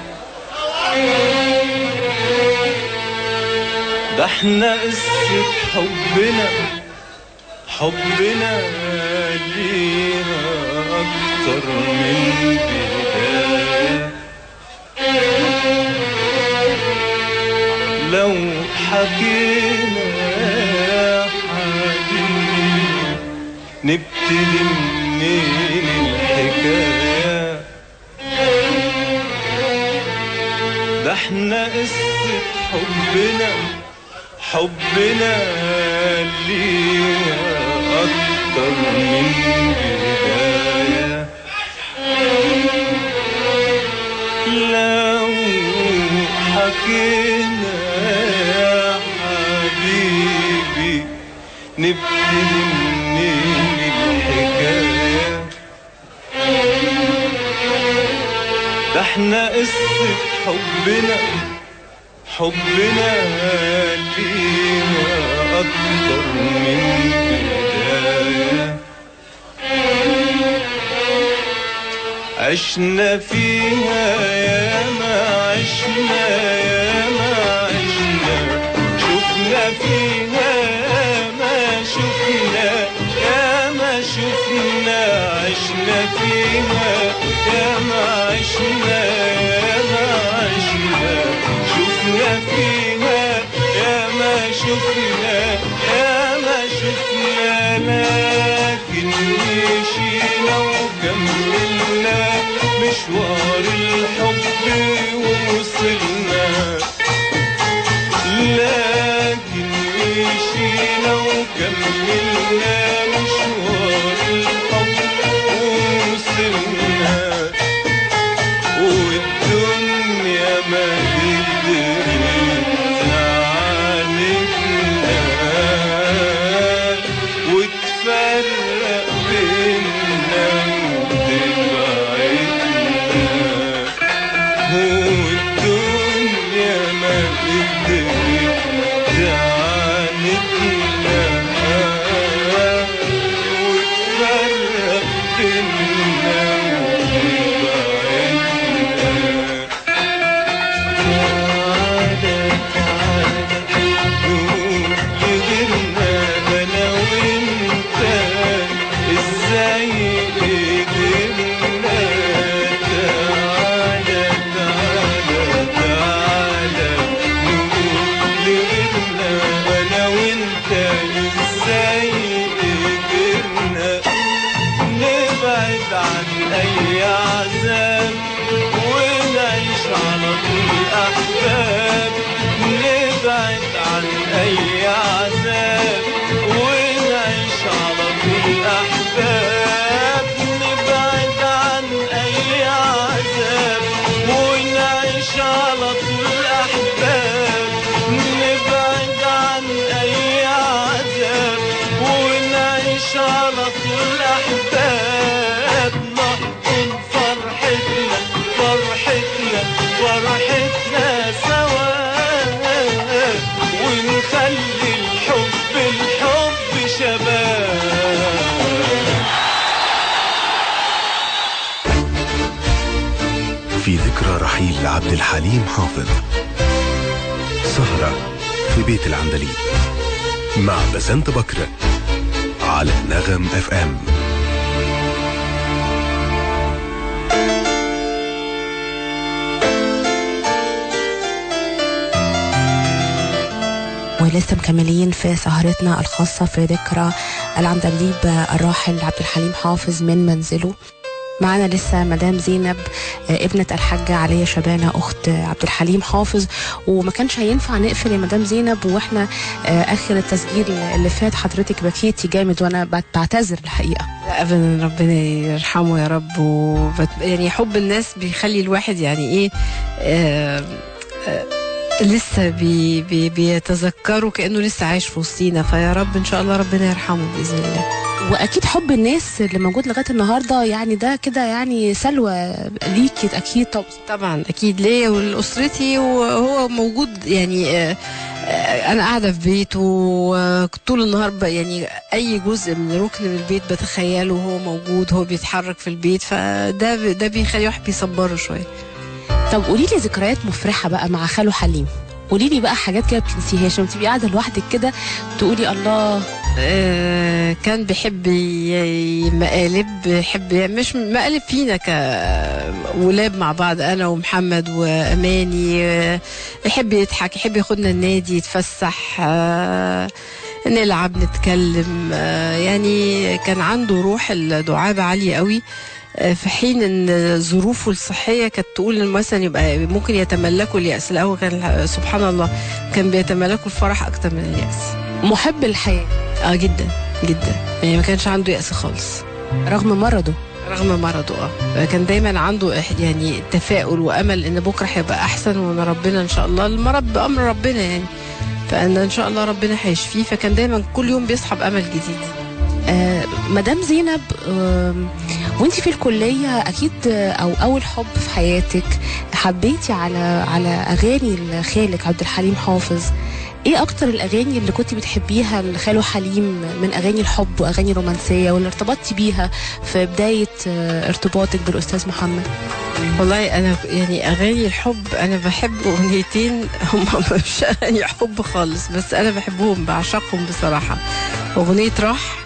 ده احنا قصة حبنا ليها أكتر من بداية. لو حكينا يا حبيبي نبتدي منين الحكاية؟ ده احنا قصة حبنا ليها أكتر من بداية. لو حكينا يا حبيبي نبتدي منين الحكاية؟ ده احنا قصة حبنا ليها أكتر من بداية. عشنا فيها ياما عشنا شفنا فيها ياما شفنا عشنا فيها ياما عشنا شفنا فيها ياما شفنا لكن مشينا وكملنا مشوار الحب ووصلنا. لكن مشينا وكملنا مشوار الحب ووصلنا. والدنيا ما قدرت تعاندنا وتفرق بينا وتبعدنا. والدنيا ما قدرت تعاندنا وتفرق بينا فرحتنا سوا ونخلي الحب شباب. في ذكرى رحيل عبد الحليم حافظ سهرة في بيت العندليب مع بسنت بكر على نغم اف ام. ولسه مكملين في سهرتنا الخاصة في ذكرى العندليب الراحل عبد الحليم حافظ من منزله. معنا لسه مدام زينب ابنة الحاجة علية شبانة أخت عبد الحليم حافظ، وما كانش هينفع نقفل يا مدام زينب واحنا آخر التسجيل اللي فات حضرتك بكيتي جامد، وأنا بعتذر الحقيقة. لا ابدا، ربنا يرحمه يا رب. يعني حب الناس بيخلي الواحد يعني ايه لسه بيتذكروا كأنه لسه عايش في وسطينا، فيا رب ان شاء الله ربنا يرحمه بإذن الله. واكيد حب الناس اللي موجود لغايه النهارده يعني ده كده يعني سلوى ليكي اكيد. طبعا اكيد ليا ولاسرتي، وهو موجود يعني انا قاعده في بيته طول النهار يعني اي جزء من ركن من البيت بتخيله وهو موجود، هو بيتحرك في البيت، فده بيخلي واحد بيصبره شويه. طب قولي لي ذكريات مفرحه بقى مع خاله حليم، قولي لي بقى حاجات كده بتنسيهاش لما تبقي قاعده لوحدك كده تقولي الله. كان بيحب مقالب، بيحب مش مقالب فينا كولاد مع بعض انا ومحمد واماني، يحب يضحك، يحب ياخدنا النادي يتفسح، نلعب نتكلم، يعني كان عنده روح الدعابة عالية قوي، في حين ان ظروفه الصحيه كانت تقول مثلا يبقى ممكن يتملكوا الياس. لا هو كان سبحان الله كان بيتملكوا الفرح اكتر من الياس. محب الحياه جدا جدا، يعني ما كانش عنده ياس خالص رغم مرضه. كان دايما عنده يعني تفاؤل وامل ان بكره هيبقى احسن، وان ربنا ان شاء الله، المرض بامر ربنا يعني، فان ان شاء الله ربنا هيشفيه، فكان دايما كل يوم بيصحى بامل جديد. مدام زينب، وانتي في الكلية اكيد او اول حب في حياتك حبيتي على اغاني خالك عبد الحليم حافظ. ايه اكتر الاغاني اللي كنتي بتحبيها لخاله حليم من اغاني الحب واغاني رومانسية، واللي ارتبطتي بيها في بداية ارتباطك بالاستاذ محمد؟ والله انا يعني اغاني الحب انا بحب اغنيتين، هم مش اغاني حب خالص بس انا بحبهم بعشقهم بصراحة، اغنية راح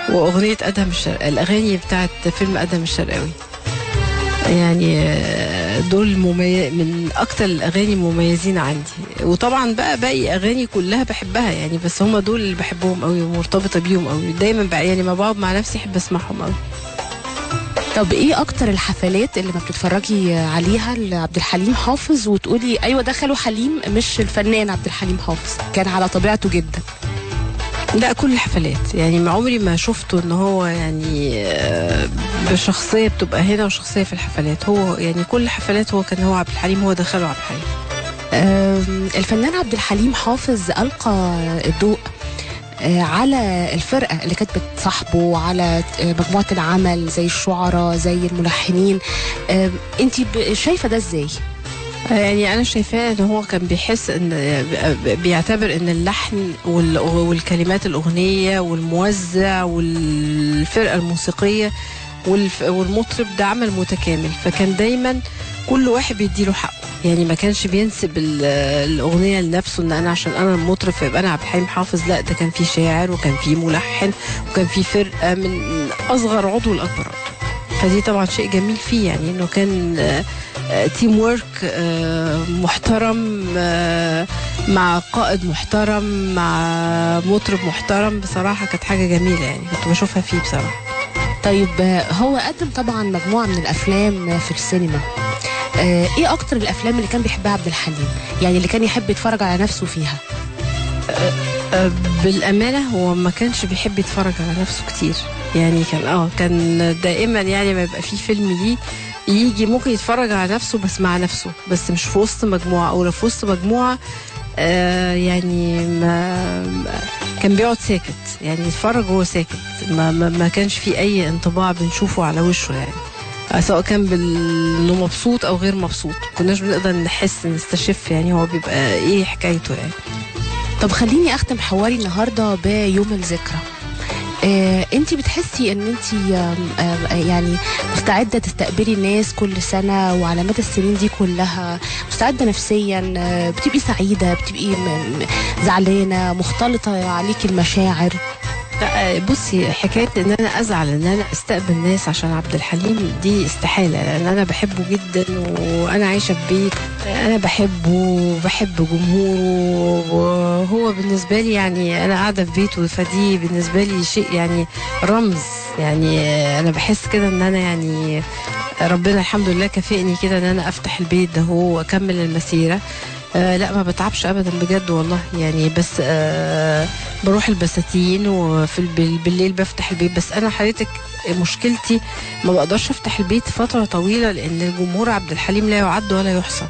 واغنيه ادهم الشرقاوي، الاغاني بتاعت فيلم ادهم الشرقاوي، يعني دول من اكتر الاغاني المميزين عندي. وطبعا بقى باقي اغاني كلها بحبها يعني، بس هم دول اللي بحبهم قوي ومرتبطه بيهم قوي، دايما بقى يعني ما بقعد مع نفسي احب اسمعهم قوي. طب ايه اكتر الحفلات اللي ما بتتفرجي عليها لعبد الحليم حافظ وتقولي ايوه ده خاله حليم مش الفنان عبد الحليم حافظ، كان على طبيعته جدا؟ لا كل الحفلات، يعني ما عمري ما شفته ان هو يعني بشخصيه بتبقى هنا وشخصيه في الحفلات، هو يعني كل الحفلات هو عبد الحليم، هو دخله عبد الحليم. الفنان عبد الحليم حافظ ألقى الضوء على الفرقة اللي كانت بتصاحبه، على مجموعة العمل زي الشعراء زي الملحنين، انتي شايفة ده ازاي؟ يعني أنا شايفاه إن هو كان بيحس إن بيعتبر إن اللحن والكلمات الأغنية والموزع والفرقة الموسيقية والمطرب ده عمل متكامل، فكان دايما كل واحد بيديله حقه، يعني ما كانش بينسب الأغنية لنفسه إن أنا عشان أنا المطرب فيبقى أنا عبد الحليم حافظ، لا ده كان في شاعر وكان في ملحن وكان في فرقة من أصغر عضو لأكبر عضو، فدي طبعا شيء جميل فيه، يعني إنه كان تيم وورك محترم مع قائد محترم مع مطرب محترم، بصراحة كانت حاجة جميلة يعني كنت بشوفها فيه بصراحة. طيب هو قدم طبعا مجموعة من الأفلام في السينما، ايه أكتر الأفلام اللي كان بيحبها عبد الحليم، يعني اللي كان يحب يتفرج على نفسه فيها؟ بالأمانة هو ما كانش بيحب يتفرج على نفسه كتير، يعني كان دائما يعني ما يبقى فيه فيلم ليه يجي ممكن يتفرج على نفسه بس مع نفسه، بس مش في وسط مجموعة، أو لو في وسط مجموعة يعني ما كان بيقعد ساكت، يعني يتفرج وهو ساكت، ما كانش فيه أي انطباع بنشوفه على وشه، يعني سواء كان انه مبسوط أو غير مبسوط، ما كناش بنقدر نستشف يعني هو بيبقى إيه حكايته يعني. طب خليني أختم حواري النهاردة بيوم الذكرى. انتي بتحسي ان انتي يعني مستعدة تستقبلي الناس كل سنة وعلى مدى السنين دي كلها، مستعدة نفسيا، بتبقي سعيدة، بتبقي زعلانة، مختلطة عليكي المشاعر؟ بصي حكاية ان انا ازعل ان انا استقبل ناس عشان عبد الحليم دي استحالة، لان انا بحبه جدا وانا عايشة في بيت انا بحبه وبحب جمهوره، وهو بالنسبه لي يعني انا قاعده في بيته، فدي بالنسبه لي شيء يعني رمز. يعني انا بحس كده ان انا يعني ربنا الحمد لله كافئني كده ان انا افتح البيت ده واكمل المسيره. لا ما بتعبش ابدا بجد والله يعني. بس بروح البساتين وفي بالليل بفتح البيت. بس انا حضرتك مشكلتي ما بقدرش افتح البيت فتره طويله، لان الجمهور عبد الحليم لا يعد ولا يحصى.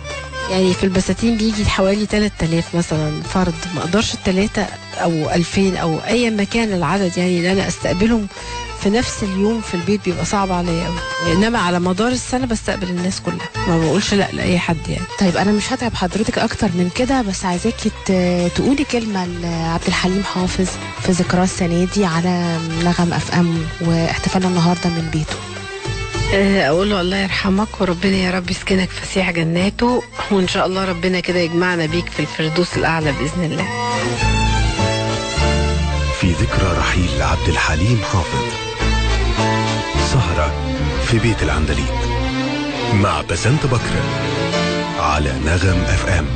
يعني في البساتين بيجي حوالي 3000 مثلا فرد، ما اقدرش 3 او 2000 او اي مكان العدد يعني ان انا استقبلهم في نفس اليوم في البيت، بيبقى صعب عليا قوي. انما على مدار السنه بستقبل الناس كلها، ما بقولش لا لاي حد يعني. طيب انا مش هتعب حضرتك اكتر من كده، بس عايزاكي تقولي كلمه لعبد الحليم حافظ في ذكرى السنه دي على نغم اف ام واحتفالنا النهارده من بيته. اقول له الله يرحمك، وربنا يا رب يسكنك فسيح جناته، وان شاء الله ربنا كده يجمعنا بيك في الفردوس الاعلى باذن الله. في ذكرى رحيل عبد الحليم حافظ، سهرة في بيت العندليب مع بسنت بكر على نغم اف ام.